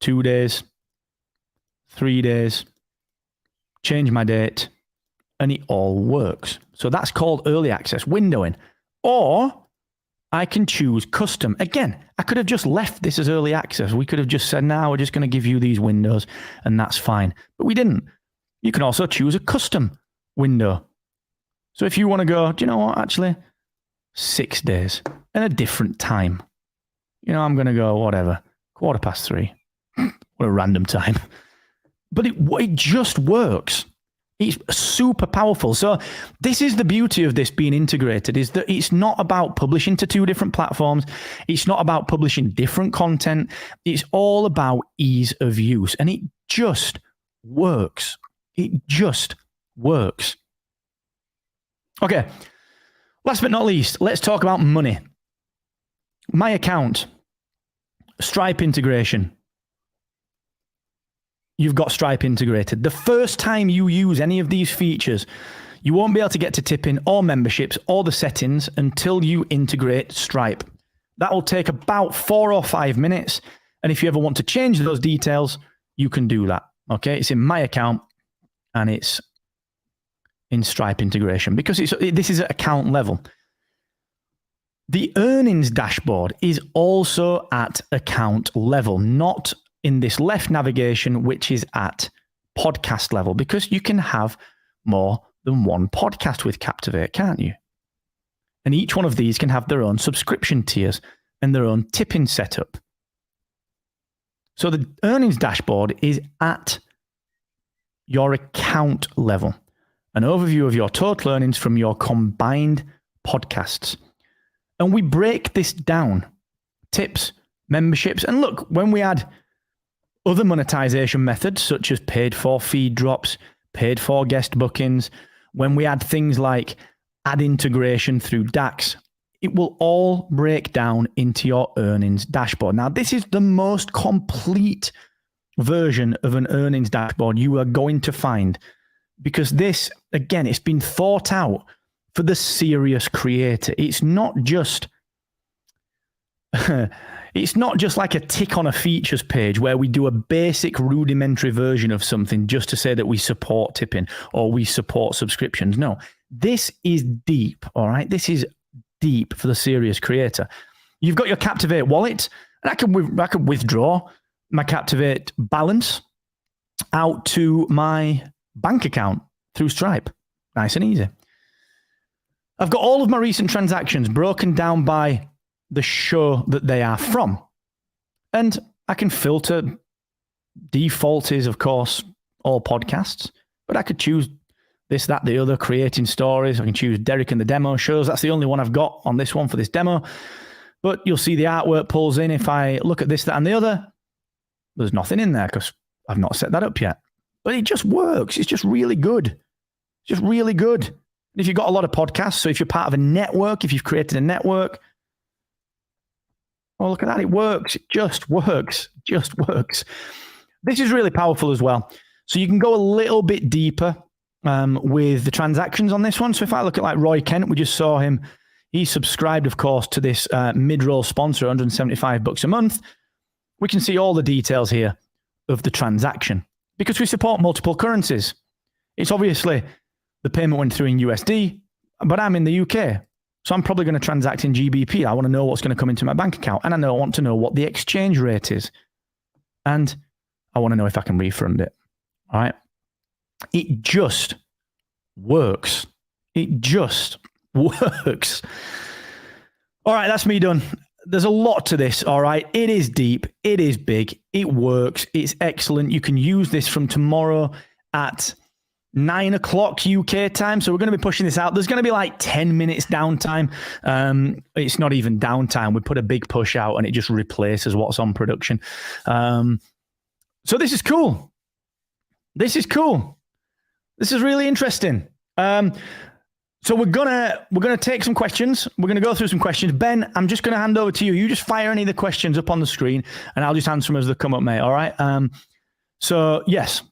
2 days, 3 days, change my date, and it all works. So that's called early access windowing. Or I can choose custom. Again, I could have just left this as early access. We could have just said, no, we're just going to give you these windows, and that's fine. But we didn't. You can also choose a custom window. So if you want to go, do you know what, actually? 6 days and a different time. You know, I'm going to go, whatever, 3:15. What a random time. But it just works. It's super powerful. So this is the beauty of this being integrated, is that it's not about publishing to 2 different platforms. It's not about publishing different content. It's all about ease of use. And it just works. It just works. Okay. Last but not least, let's talk about money. My account, Stripe integration. You've got Stripe integrated. The first time you use any of these features, you won't be able to get to tipping or memberships or the settings until you integrate Stripe. That will take about 4 or 5 minutes. And if you ever want to change those details, you can do that. Okay, it's in my account and it's in Stripe integration because this is at account level. The earnings dashboard is also at account level, not in this left navigation, which is at podcast level, because you can have more than one podcast with Captivate, can't you? And each one of these can have their own subscription tiers and their own tipping setup. So the earnings dashboard is at your account level, an overview of your total earnings from your combined podcasts. And we break this down, tips, memberships. And look, when we add other monetization methods, such as paid for feed drops, paid for guest bookings, when we add things like ad integration through DAX, it will all break down into your earnings dashboard. Now, this is the most complete version of an earnings dashboard you are going to find, because this, again, it's been thought out for the serious creator. It's not just it's not just like a tick on a features page where we do a basic rudimentary version of something just to say that we support tipping or we support subscriptions. No, this is deep, all right? This is deep for the serious creator. You've got your Captivate wallet, and I can withdraw my Captivate balance out to my bank account through Stripe. Nice and easy. I've got all of my recent transactions broken down by the show that they are from. And I can filter. Default is, of course, all podcasts, but I could choose this, that, the other, creating stories. I can choose Derek and the demo shows. That's the only one I've got on this one for this demo. But you'll see the artwork pulls in. If I look at this, that, and the other, there's nothing in there because I've not set that up yet. But it just works. It's just really good. It's just really good. And if you've got a lot of podcasts, so if you're part of a network, if you've created a network, oh, look at that. It works. It just works. Just works. This is really powerful as well. So you can go a little bit deeper with the transactions on this one. So if I look at like Roy Kent, we just saw him. He subscribed, of course, to this mid-roll sponsor, $175 a month. We can see all the details here of the transaction because we support multiple currencies. It's obviously the payment went through in USD, but I'm in the UK. So I'm probably going to transact in GBP. I want to know what's going to come into my bank account. And I want to know what the exchange rate is. And I want to know if I can refund it. All right. It just works. It just works. All right. That's me done. There's a lot to this. All right. It is deep. It is big. It works. It's excellent. You can use this from tomorrow at 9 o'clock UK time. So we're going to be pushing this out. There's going to be like 10 minutes downtime. It's not even downtime. We put a big push out and it just replaces what's on production. So this is cool. This is cool. This is really interesting. So we're gonna take some questions. We're gonna go through some questions. Ben, I'm just gonna hand over to you. You just fire any of the questions up on the screen, and I'll just answer them as they come up, mate. All right. So yes,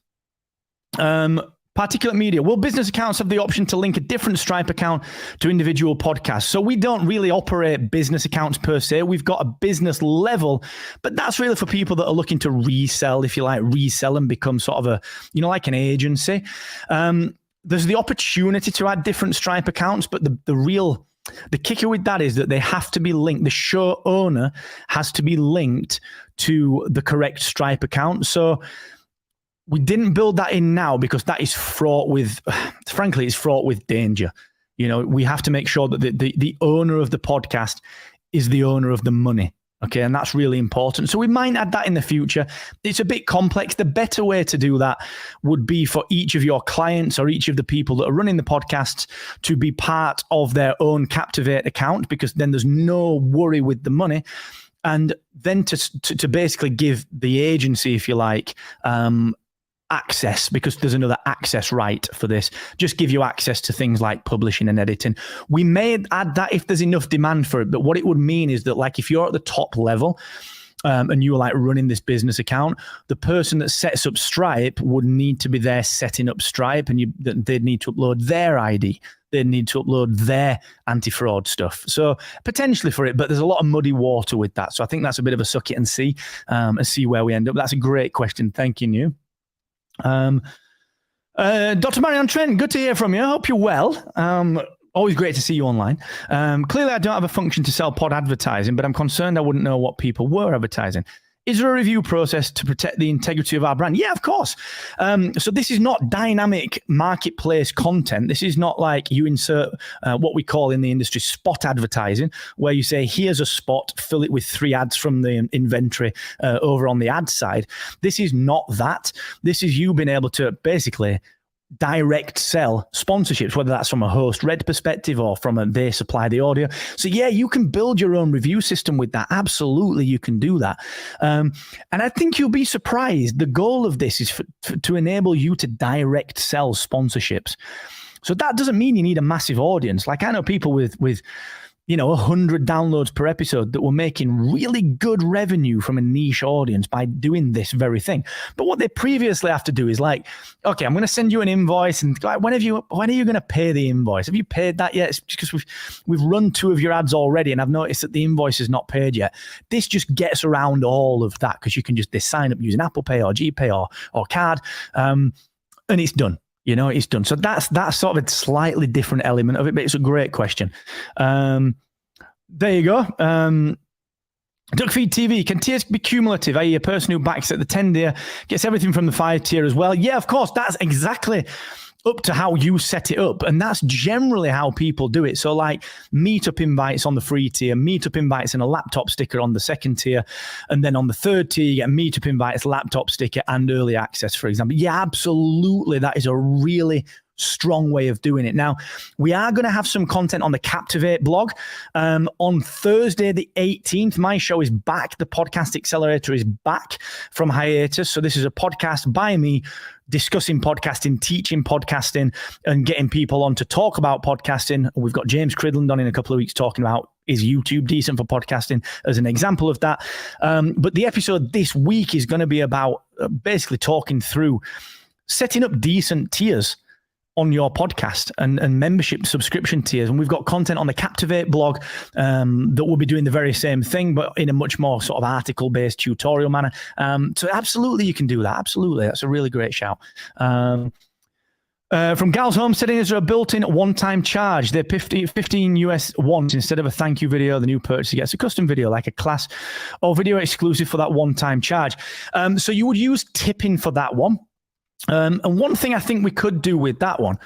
Particulate Media. Will business accounts have the option to link a different Stripe account to individual podcasts? So we don't really operate business accounts per se. We've got a business level, but that's really for people that are looking to resell, if you like, resell and become sort of a, like an agency. There's the opportunity to add different Stripe accounts, but the kicker with that is that they have to be linked. The show owner has to be linked to the correct Stripe account. So we didn't build that in now because that is fraught with, frankly, it's fraught with danger. We have to make sure that the owner of the podcast is the owner of the money. Okay, and that's really important. So we might add that in the future. It's a bit complex. The better way to do that would be for each of your clients or each of the people that are running the podcasts to be part of their own Captivate account, because then there's no worry with the money. And then to basically give the agency, if you like, access, because there's another access right for this, just give you access to things like publishing and editing. We may add that if there's enough demand for it, but what it would mean is that, like, if you're at the top level and you were like running this business account, the person that sets up Stripe would need to be there setting up Stripe, and they'd need to upload their ID. They'd need to upload their anti-fraud stuff. So potentially for it, but there's a lot of muddy water with that. So I think that's a bit of a suck it and see where we end up. That's a great question. Thanking you. Dr. Marianne Trent, good to hear from you. I hope you're well. Always great to see you online. Clearly, I don't have a function to sell pod advertising, but I'm concerned I wouldn't know what people were advertising. Is there a review process to protect the integrity of our brand? Yeah, of course. So this is not dynamic marketplace content. This is not like you insert what we call in the industry spot advertising, where you say, here's a spot, fill it with 3 ads from the inventory over on the ad side. This is not that. This is you being able to basically direct sell sponsorships, whether that's from a host red perspective or from they supply the audio. So yeah, you can build your own review system with that. Absolutely, you can do that. And I think you'll be surprised. The goal of this is to enable you to direct sell sponsorships. So that doesn't mean you need a massive audience. Like, I know people with 100 downloads per episode that were making really good revenue from a niche audience by doing this very thing. But what they previously have to do is like, okay, I'm going to send you an invoice, and like, when are you going to pay the invoice? Have you paid that yet? It's because we've run 2 of your ads already, and I've noticed that the invoice is not paid yet. This just gets around all of that, because you can just sign up using Apple Pay or GPay or card, and it's done. It's done. So that's sort of a slightly different element of it, but it's a great question. There you go. Duckfeed TV, can tiers be cumulative, i.e. a person who backs at the 10 tier gets everything from the 5 tier as well? Yeah, of course. That's exactly up to how you set it up. And that's generally how people do it. So like meetup invites on the free tier, meetup invites and a laptop sticker on the 2nd tier. And then on the 3rd tier, you get meetup invites, laptop sticker, and early access, for example. Yeah, absolutely. That is a really strong way of doing it. Now, we are going to have some content on the Captivate blog. On Thursday, the 18th, my show is back. The Podcast Accelerator is back from hiatus. So this is a podcast by me discussing podcasting, teaching podcasting, and getting people on to talk about podcasting. We've got James Cridland on in a couple of weeks talking about, is YouTube decent for podcasting, as an example of that. But the episode this week is going to be about basically talking through setting up decent tiers on your podcast and membership subscription tiers. And we've got content on the Captivate blog that will be doing the very same thing, but in a much more sort of article-based tutorial manner. So absolutely, you can do that. Absolutely. That's a really great shout. From Gal's Homesteading, is there a built-in one-time charge? They're 15 US once instead of a thank you video. The new purchaser gets a custom video, like a class or video exclusive for that one-time charge. So you would use tipping for that one. And one thing I think we could do with that one,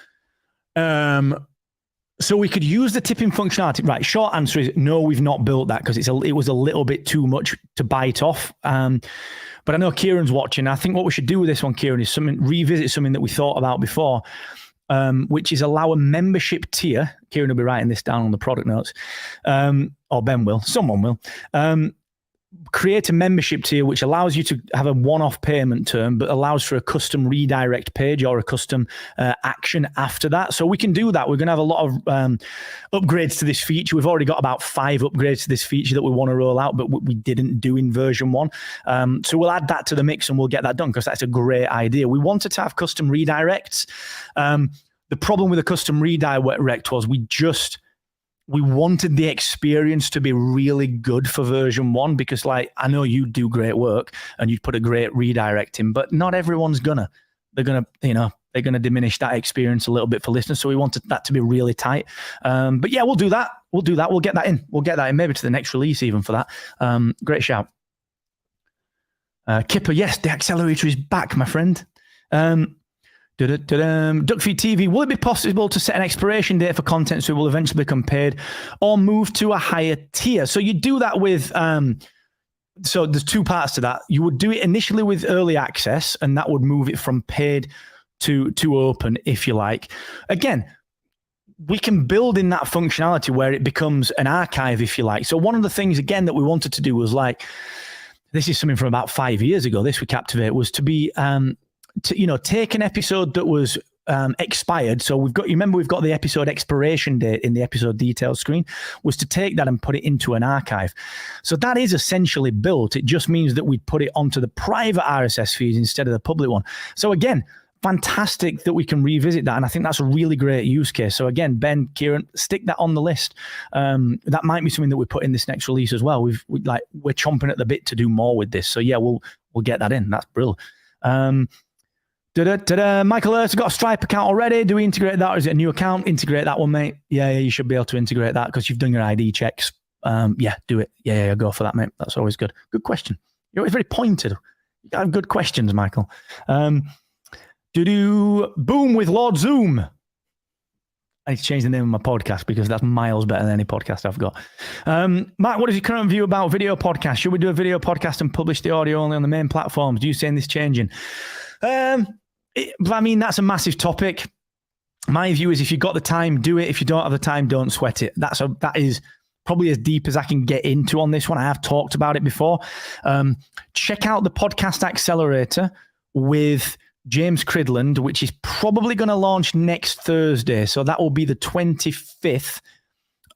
so we could use the tipping functionality. Right, short answer is no, we've not built that because it was a little bit too much to bite off. But I know Kieran's watching. I think what we should do with this one, Kieran, is revisit something that we thought about before, which is allow a membership tier. Kieran will be writing this down on the product notes, or Ben will. Someone will. create a membership tier which allows you to have a one-off payment term, but allows for a custom redirect page or a custom action after that. So we can do that. We're going to have a lot of upgrades to this feature. We've already got about 5 upgrades to this feature that we want to roll out, but we didn't do in version 1. So we'll add that to the mix and we'll get that done because that's a great idea. We wanted to have custom redirects. The problem with the custom redirect was we wanted the experience to be really good for version 1 because, like, I know you do great work and you'd put a great redirect in, but not everyone's gonna. They're gonna diminish that experience a little bit for listeners. So we wanted that to be really tight. But yeah, we'll do that. We'll get that in. We'll get that in maybe to the next release even for that. Great shout. Kipper, yes, the accelerator is back, my friend. Duckfeed TV, will it be possible to set an expiration date for content so it will eventually become paid or move to a higher tier? So you do that with, so there's 2 parts to that. You would do it initially with early access and that would move it from paid to open, if you like. Again, we can build in that functionality where it becomes an archive, if you like. So one of the things, again, that we wanted to do was like, this is something from about 5 years ago, this with Captivate, was to be, to take an episode that was expired. So we've got the episode expiration date in the episode details screen, was to take that and put it into an archive. So that is essentially built. It just means that we put it onto the private RSS feeds instead of the public one. So again, fantastic that we can revisit that. And I think that's a really great use case. So again, Ben, Kieran, stick that on the list. That might be something that we put in this next release as well. We're chomping at the bit to do more with this. So yeah, we'll get that in. That's brilliant. Michael Earth's got a Stripe account already. Do we integrate that or is it a new account? Integrate that one, mate. Yeah, you should be able to integrate that because you've done your ID checks. Yeah, do it. Yeah, go for that, mate. That's always good. Good question. You're always very pointed. You got good questions, Michael. Boom with Lord Zoom. I need to change the name of my podcast because that's miles better than any podcast I've got. Matt, what is your current view about video podcasts? Should we do a video podcast and publish the audio only on the main platforms? Do you see this changing? I mean, that's a massive topic. My view is if you've got the time, do it. If you don't have the time, don't sweat it. That is probably as deep as I can get into on this one. I have talked about it before. Check out the podcast accelerator with James Cridland, which is probably going to launch next Thursday. So that will be the 25th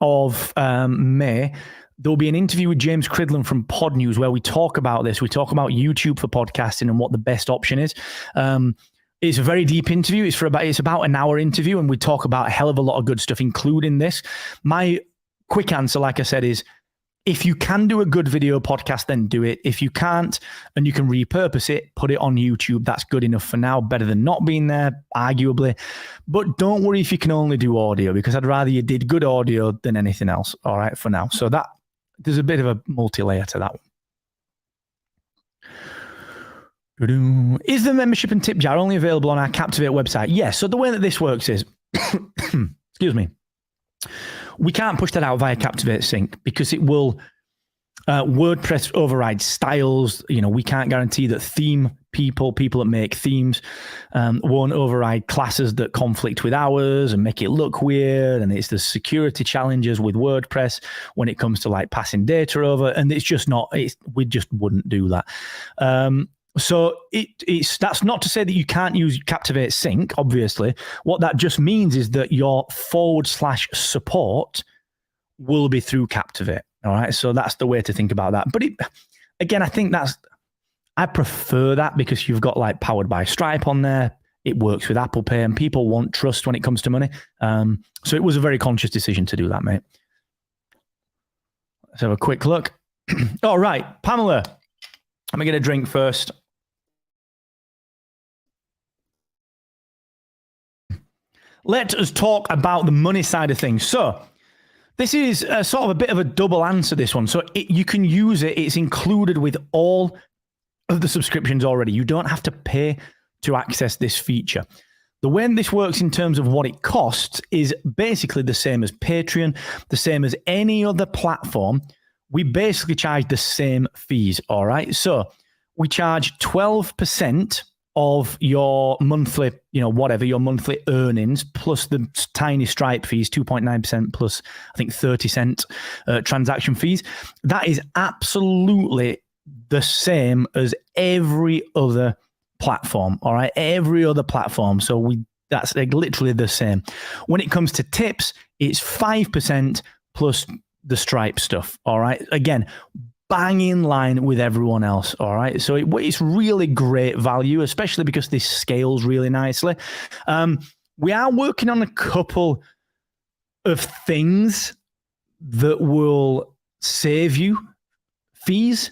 of May. There'll be an interview with James Cridland from Pod News where we talk about this. We talk about YouTube for podcasting and what the best option is. It's a very deep interview. It's about an hour interview, and we talk about a hell of a lot of good stuff, including this. My quick answer, like I said, is if you can do a good video podcast, then do it. If you can't and you can repurpose it, put it on YouTube. That's good enough for now. Better than not being there, arguably. But don't worry if you can only do audio, because I'd rather you did good audio than anything else. All right, for now. So there's a bit of a multi-layer to that one. Is the membership and tip jar only available on our Captivate website? Yes. So the way that this works is, excuse me, we can't push that out via Captivate Sync because it will WordPress override styles. We can't guarantee that people that make themes won't override classes that conflict with ours and make it look weird. And it's the security challenges with WordPress when it comes to like passing data over. And it's just not, we just wouldn't do that. So that's not to say that you can't use Captivate Sync, obviously. What that just means is that your /support will be through Captivate. All right. So that's the way to think about that. But again, I think I prefer that because you've got like powered by Stripe on there. It works with Apple Pay and people want trust when it comes to money. So it was a very conscious decision to do that, mate. Let's have a quick look. All right, Pamela, let me get a drink first. Let us talk about the money side of things. So this is sort of a bit of a double answer, this one. So you can use it. It's included with all of the subscriptions already. You don't have to pay to access this feature. The way this works in terms of what it costs is basically the same as Patreon, the same as any other platform. We basically charge the same fees, all right? So we charge 12% of your monthly, whatever your monthly earnings plus the tiny Stripe fees, 2.9% plus I think 30-cent transaction fees. That is absolutely the same as every other platform. All right, every other platform. So that's like literally the same. When it comes to tips, it's 5% plus the Stripe stuff. All right, again, bang in line with everyone else. All right, so it's really great value, especially because this scales really nicely. We are working on a couple of things that will save you fees.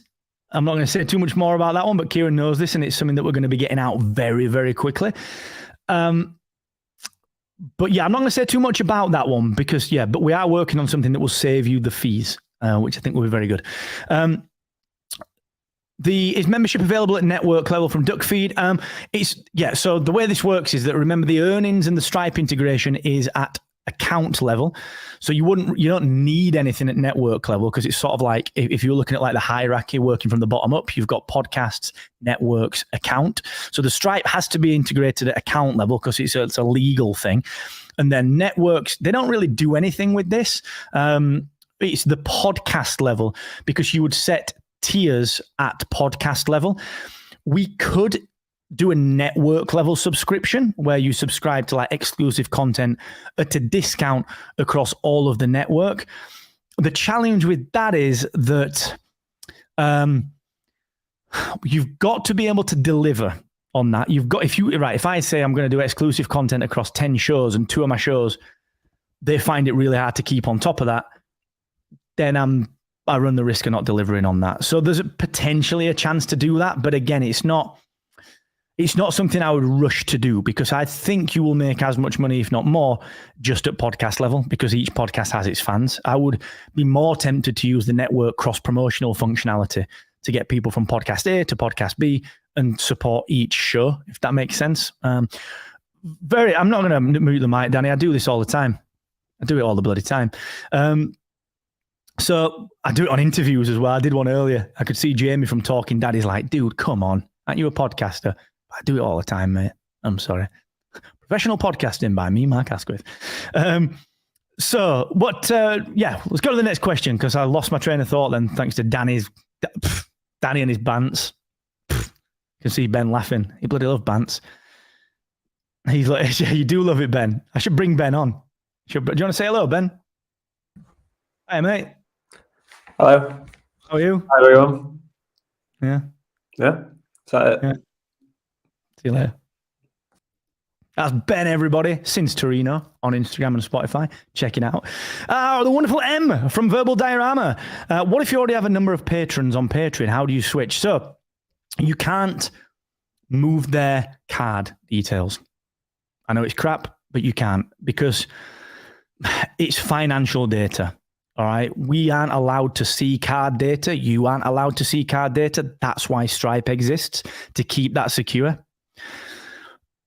I'm not going to say too much more about that one, but Kieran knows this, and it's something that we're going to be getting out very, very quickly. But yeah, I'm not going to say too much about that one because, but we are working on something that will save you the fees, which I think will be very good. Is membership available at network level from Duckfeed? So the way this works is that, remember, the earnings and the Stripe integration is at account level. So you don't need anything at network level, because it's sort of like, if you're looking at like the hierarchy working from the bottom up, you've got podcasts, networks, account. So the Stripe has to be integrated at account level because it's a legal thing. And then networks, they don't really do anything with this. It's the podcast level, because you would set tiers at podcast level. We could do a network level subscription where you subscribe to like exclusive content at a discount across all of the network. The challenge with that is that you've got to be able to deliver on that. If I say I'm going to do exclusive content across 10 shows and 2 of my shows, they find it really hard to keep on top of that, then I run the risk of not delivering on that. So there's potentially a chance to do that. But again, it's not something I would rush to do, because I think you will make as much money, if not more, just at podcast level, because each podcast has its fans. I would be more tempted to use the network cross-promotional functionality to get people from podcast A to podcast B and support each show, if that makes sense. I'm not going to mute the mic, Danny. I do this all the time. I do it all the bloody time. So I do it on interviews as well. I did one earlier. I could see Jamie from Talking Daddy's like, dude, come on. Aren't you a podcaster? I do it all the time, mate. I'm sorry. Professional podcasting by me, Mark Asquith. Let's go to the next question, because I lost my train of thought then, thanks to Danny and his bants. You can see Ben laughing. He bloody loves bants. He's like, yeah, you do love it, Ben. I should bring Ben on. Do you want to say hello, Ben? Hi, mate. Hello. How are you? Hi, everyone. Yeah. Yeah. Is that it? Yeah. See you later. That's Ben, everybody, since Torino on Instagram and Spotify. Check it out. The wonderful M from Verbal Diorama. What if you already have a number of patrons on Patreon? How do you switch? So you can't move their card details. I know it's crap, but you can't, because it's financial data. All right. We aren't allowed to see card data. You aren't allowed to see card data. That's why Stripe exists, to keep that secure.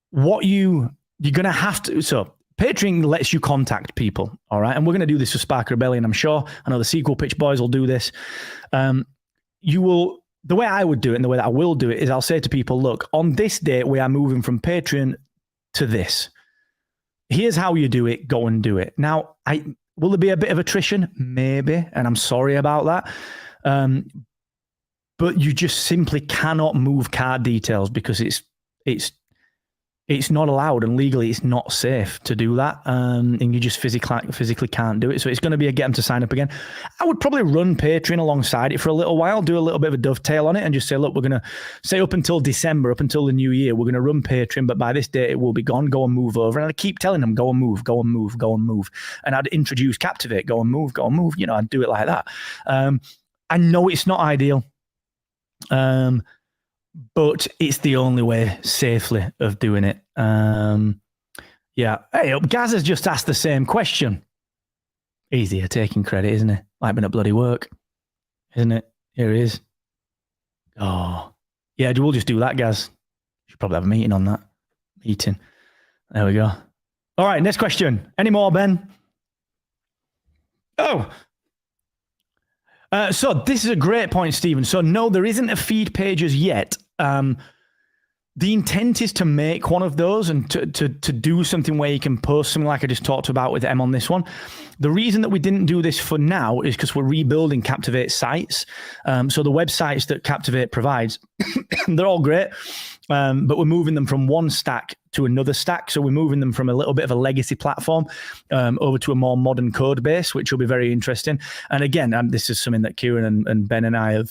What you're going to have to, so Patreon lets you contact people. All right. And we're going to do this for Spark Rebellion, I'm sure. I know the Sequel Pitch Boys will do this. The way I would do it, and the way that I will do it, is I'll say to people, look, on this date, we are moving from Patreon to this. Here's how you do it. Go and do it. Now, will there be a bit of attrition? Maybe. And I'm sorry about that. But you just simply cannot move card details, because it's not allowed, and legally it's not safe to do that. And you just physically can't do it. So it's going to be a get them to sign up again. I would probably run Patreon alongside it for a little while, do a little bit of a dovetail on it, and just say, look, we're going to say up until December, up until the new year, we're going to run Patreon, but by this date it will be gone. Go and move over. And I'd keep telling them, go and move, go and move, go and move. And I'd introduce Captivate, go and move, go and move. I'd do it like that. I know it's not ideal. But it's the only way safely of doing it. Yeah. Hey, Gaz has just asked the same question. Easier taking credit, isn't it? Like been at bloody work, isn't it? Here he is. Oh, yeah. We'll just do that, Gaz. Should probably have a meeting on that. Meeting. There we go. All right. Next question. Any more, Ben? Oh. So this is a great point, Stephen. So no, there isn't a feed page as yet. The The intent is to make one of those and to do something where you can post something like I just talked about with Em on this one. The reason that we didn't do this for now is because we're rebuilding Captivate sites. So the websites that Captivate provides, they're all great, but we're moving them from one stack to another stack. So we're moving them from a little bit of a legacy platform over to a more modern code base, which will be very interesting. And again, this is something that Kieran and Ben and I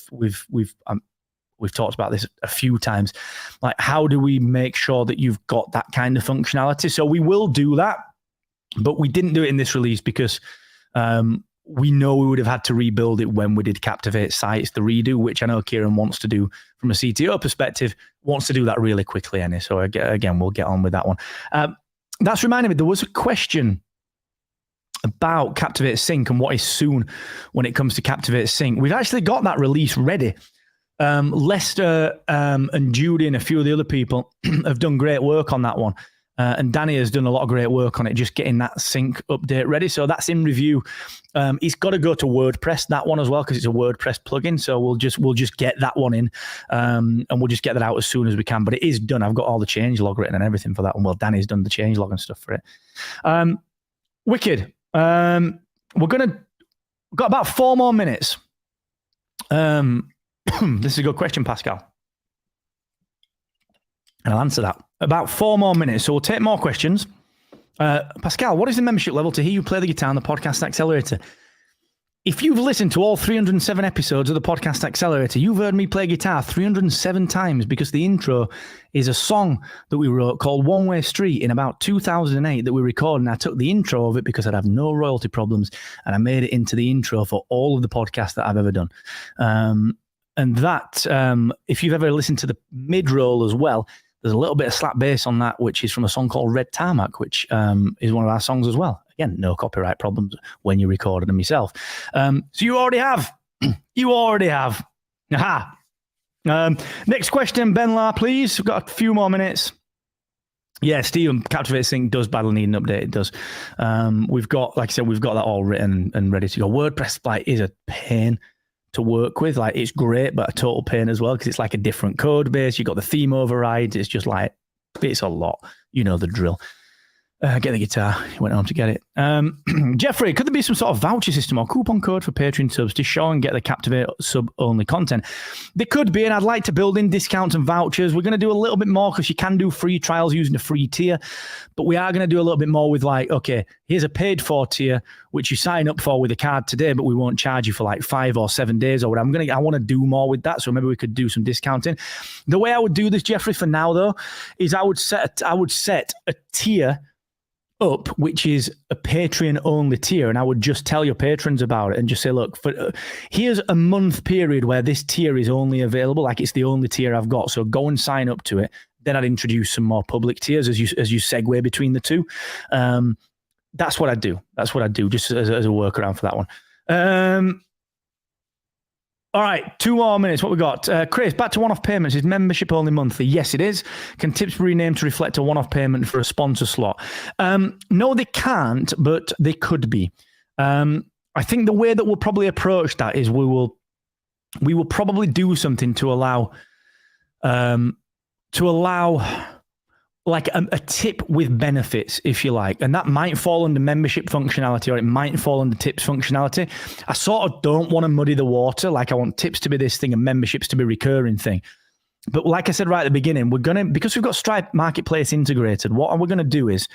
we've talked about this a few times. Like, how do we make sure that you've got that kind of functionality? So we will do that, but we didn't do it in this release because we know we would have had to rebuild it when we did Captivate sites, the redo, which I know Kieran wants to do from a CTO perspective, wants to do that really quickly. Annie. So again, we'll get on with that one. That's reminded me, there was a question about Captivate Sync and what is soon when it comes to Captivate Sync. We've actually got that release ready. Lester and Judy and a few of the other people have done great work on that one. And Danny has done a lot of great work on it, just getting that sync update ready. So that's in review. It's got to go to WordPress, that one as well, because it's a WordPress plugin. So we'll just get that one in, and we'll just get that out as soon as we can. But it is done. I've got all the changelog written and everything for that one. Well, Danny's done the changelog and stuff for it. Wicked. We've got about 4 more minutes. This is a good question, Pascal. And I'll answer that. About 4 more minutes, so we'll take more questions. Pascal, what is the membership level to hear you play the guitar on the Podcast Accelerator? If you've listened to all 307 episodes of the Podcast Accelerator, you've heard me play guitar 307 times because the intro is a song that we wrote called One Way Street in about 2008 that we recorded, and I took the intro of it because I'd have no royalty problems, and I made it into the intro for all of the podcasts that I've ever done. And that, if you've ever listened to the mid-roll as well, there's a little bit of slap bass on that, which is from a song called Red Tarmac, which is one of our songs as well. Again, no copyright problems when you recorded them yourself. So you already have. You already have. Aha. Next question, Ben La, please. We've got a few more minutes. Yeah, Stephen, Captivate Sync does badly need an update. It does. We've got, like I said, we've got that all written and ready to go. WordPress like is a pain to work with. Like, it's great, but a total pain as well because it's like a different code base. You got the theme overrides. It's just like, it's a lot. You know the drill. Get the guitar. He went home to get it. Jeffrey, could there be some sort of voucher system or coupon code for Patreon subs to show and get the Captivate sub-only content? There could be, and I'd like to build in discounts and vouchers. We're going to do a little bit more because you can do free trials using a free tier, but we are going to do a little bit more with like, okay, here's a paid for tier, which you sign up for with a card today, but we won't charge you for like 5 or 7 days or whatever. I want to do more with that, so maybe we could do some discounting. The way I would do this, Jeffrey, for now though, is I would set a tier up, which is a Patreon only tier, and I would just tell your patrons about it and just say, look, here's a month period where this tier is only available, like it's the only tier I've got, so go and sign up to it. Then I'd introduce some more public tiers as you segue between the two. That's what I do. Just as a workaround for that one. All right, 2 more minutes. What we got? Chris, back to one-off payments. Is membership only monthly? Yes, it is. Can tips be renamed to reflect a one-off payment for a sponsor slot? No, they can't, but they could be. I think the way that we'll probably approach that is we will probably do something to allow like a tip with benefits, if you like. And that might fall under membership functionality or it might fall under tips functionality. I sort of don't want to muddy the water. Like, I want tips to be this thing and memberships to be recurring thing. But like I said right at the beginning, because we've got Stripe Marketplace integrated, what we're going to do is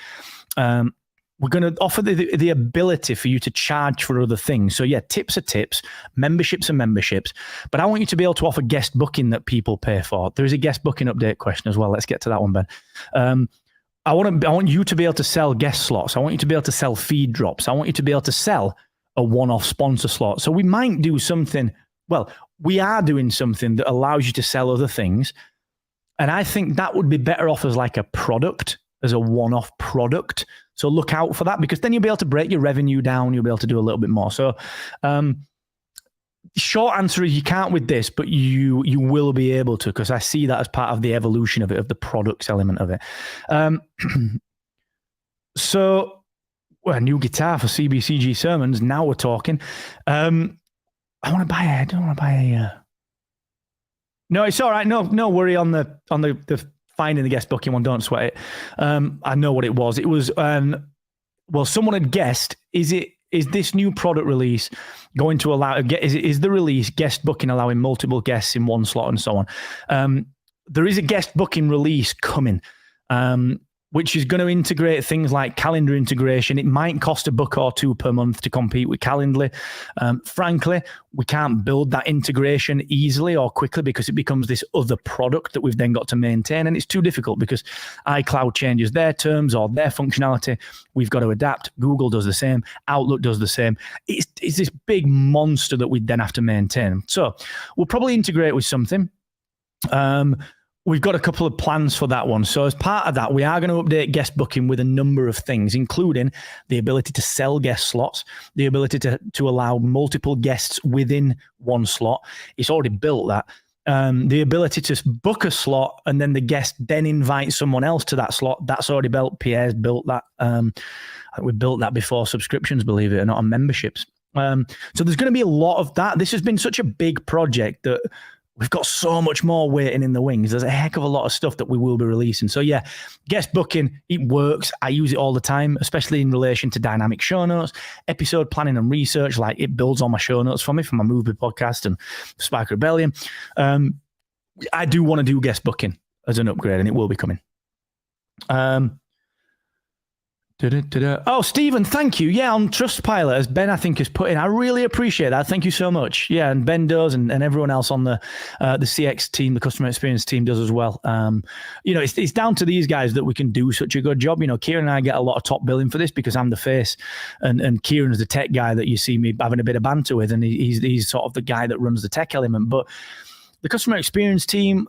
we're going to offer the ability for you to charge for other things. So yeah, tips are tips, memberships are memberships, but I want you to be able to offer guest booking that people pay for. There is a guest booking update question as well. Let's get to that one, Ben. I want you to be able to sell guest slots. I want you to be able to sell feed drops. I want you to be able to sell a one-off sponsor slot. So we might do something, well, we are doing something that allows you to sell other things. And I think that would be better off as like a product, as a one-off product. So look out for that, because then you'll be able to break your revenue down. You'll be able to do a little bit more. So short answer is you can't with this, but you will be able to, because I see that as part of the evolution of it, of the products element of it. So a new guitar for CBCG sermons. Now we're talking. I don't want to buy a... No, it's all right. No worry on the finding the guest booking one, don't sweat it. I know what it was. It was, someone had guessed, is this new product release going to allow, is the release guest booking allowing multiple guests in one slot and so on? There is a guest booking release coming, which is going to integrate things like calendar integration. It might cost $1 or $2 per month to compete with Calendly. Frankly, we can't build that integration easily or quickly because it becomes this other product that we've then got to maintain. And it's too difficult because iCloud changes their terms or their functionality. We've got to adapt. Google does the same. Outlook does the same. It's this big monster that we then have to maintain. So we'll probably integrate with something. We've got a couple of plans for that one. So as part of that, we are going to update guest booking with a number of things, including the ability to sell guest slots, the ability to allow multiple guests within one slot. It's already built that. The ability to book a slot and then the guest then invite someone else to that slot. That's already built. Pierre's built that. We built that before subscriptions, believe it or not, on memberships. So there's going to be a lot of that. This has been such a big project that we've got so much more waiting in the wings. There's a heck of a lot of stuff that we will be releasing. So yeah, guest booking, it works. I use it all the time, especially in relation to dynamic show notes, episode planning and research. Like it builds all my show notes for me for my movie podcast and Spike Rebellion. I do want to do guest booking as an upgrade, and it will be coming. Oh, Stephen, thank you. Yeah, on Trustpilot, as Ben, I think, has put in. I really appreciate that. Thank you so much. Yeah, and Ben does, and everyone else on the CX team, the customer experience team does as well. It's down to these guys that we can do such a good job. Kieran and I get a lot of top billing for this because I'm the face, and Kieran's the tech guy that you see me having a bit of banter with, and he's sort of the guy that runs the tech element. But the customer experience team,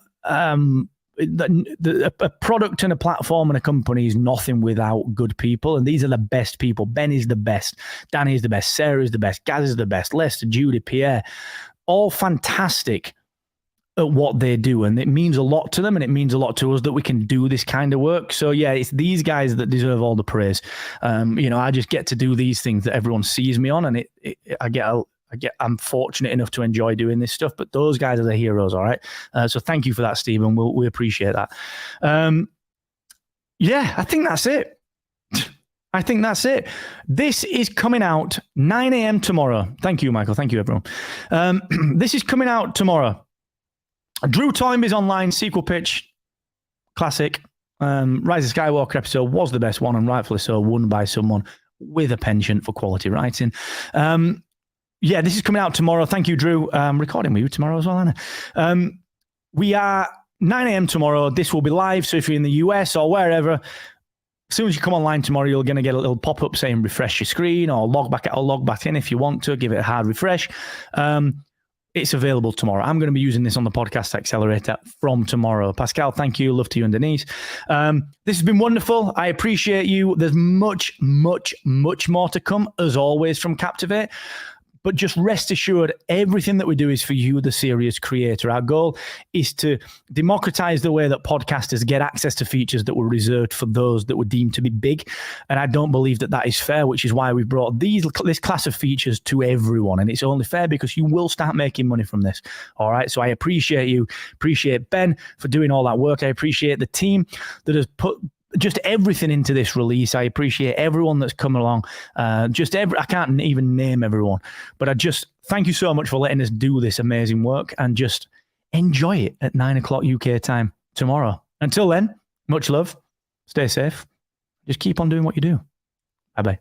a product and a platform and a company is nothing without good people, and these are the best people. Ben is the best, Danny is the best, Sarah is the best, Gaz is the best, Lester, Judy, Pierre, all fantastic at what they do, and it means a lot to them, and it means a lot to us that we can do this kind of work. So yeah, it's these guys that deserve all the praise. I just get to do these things that everyone sees me on, and I'm fortunate enough to enjoy doing this stuff, but those guys are the heroes, all right? So thank you for that, Stephen. We appreciate that. Yeah, I think that's it. This is coming out 9 a.m. tomorrow. Thank you, Michael. Thank you, everyone. This is coming out tomorrow. Drew Toynbee's online sequel pitch, classic. Rise of Skywalker episode was the best one, and rightfully so, won by someone with a penchant for quality writing. Yeah, this is coming out tomorrow. Thank you, Drew. I'm recording with you tomorrow as well, Anna. We are 9 a.m. tomorrow. This will be live. So if you're in the US or wherever, as soon as you come online tomorrow, you're going to get a little pop-up saying refresh your screen or log back in if you want to. Give it a hard refresh. It's available tomorrow. I'm going to be using this on the podcast accelerator from tomorrow. Pascal, thank you. Love to you and Denise. This has been wonderful. I appreciate you. There's much, much, much more to come, as always, from Captivate. But just rest assured, everything that we do is for you, the serious creator. Our goal is to democratize the way that podcasters get access to features that were reserved for those that were deemed to be big. And I don't believe that is fair, which is why we've brought this class of features to everyone. And it's only fair because you will start making money from this. All right. So I appreciate you. Appreciate Ben for doing all that work. I appreciate the team that has put just everything into this release. I appreciate everyone that's come along. I can't even name everyone, but I just thank you so much for letting us do this amazing work, and just enjoy it at 9 o'clock UK time tomorrow. Until then, much love, stay safe, just keep on doing what you do. Bye-bye.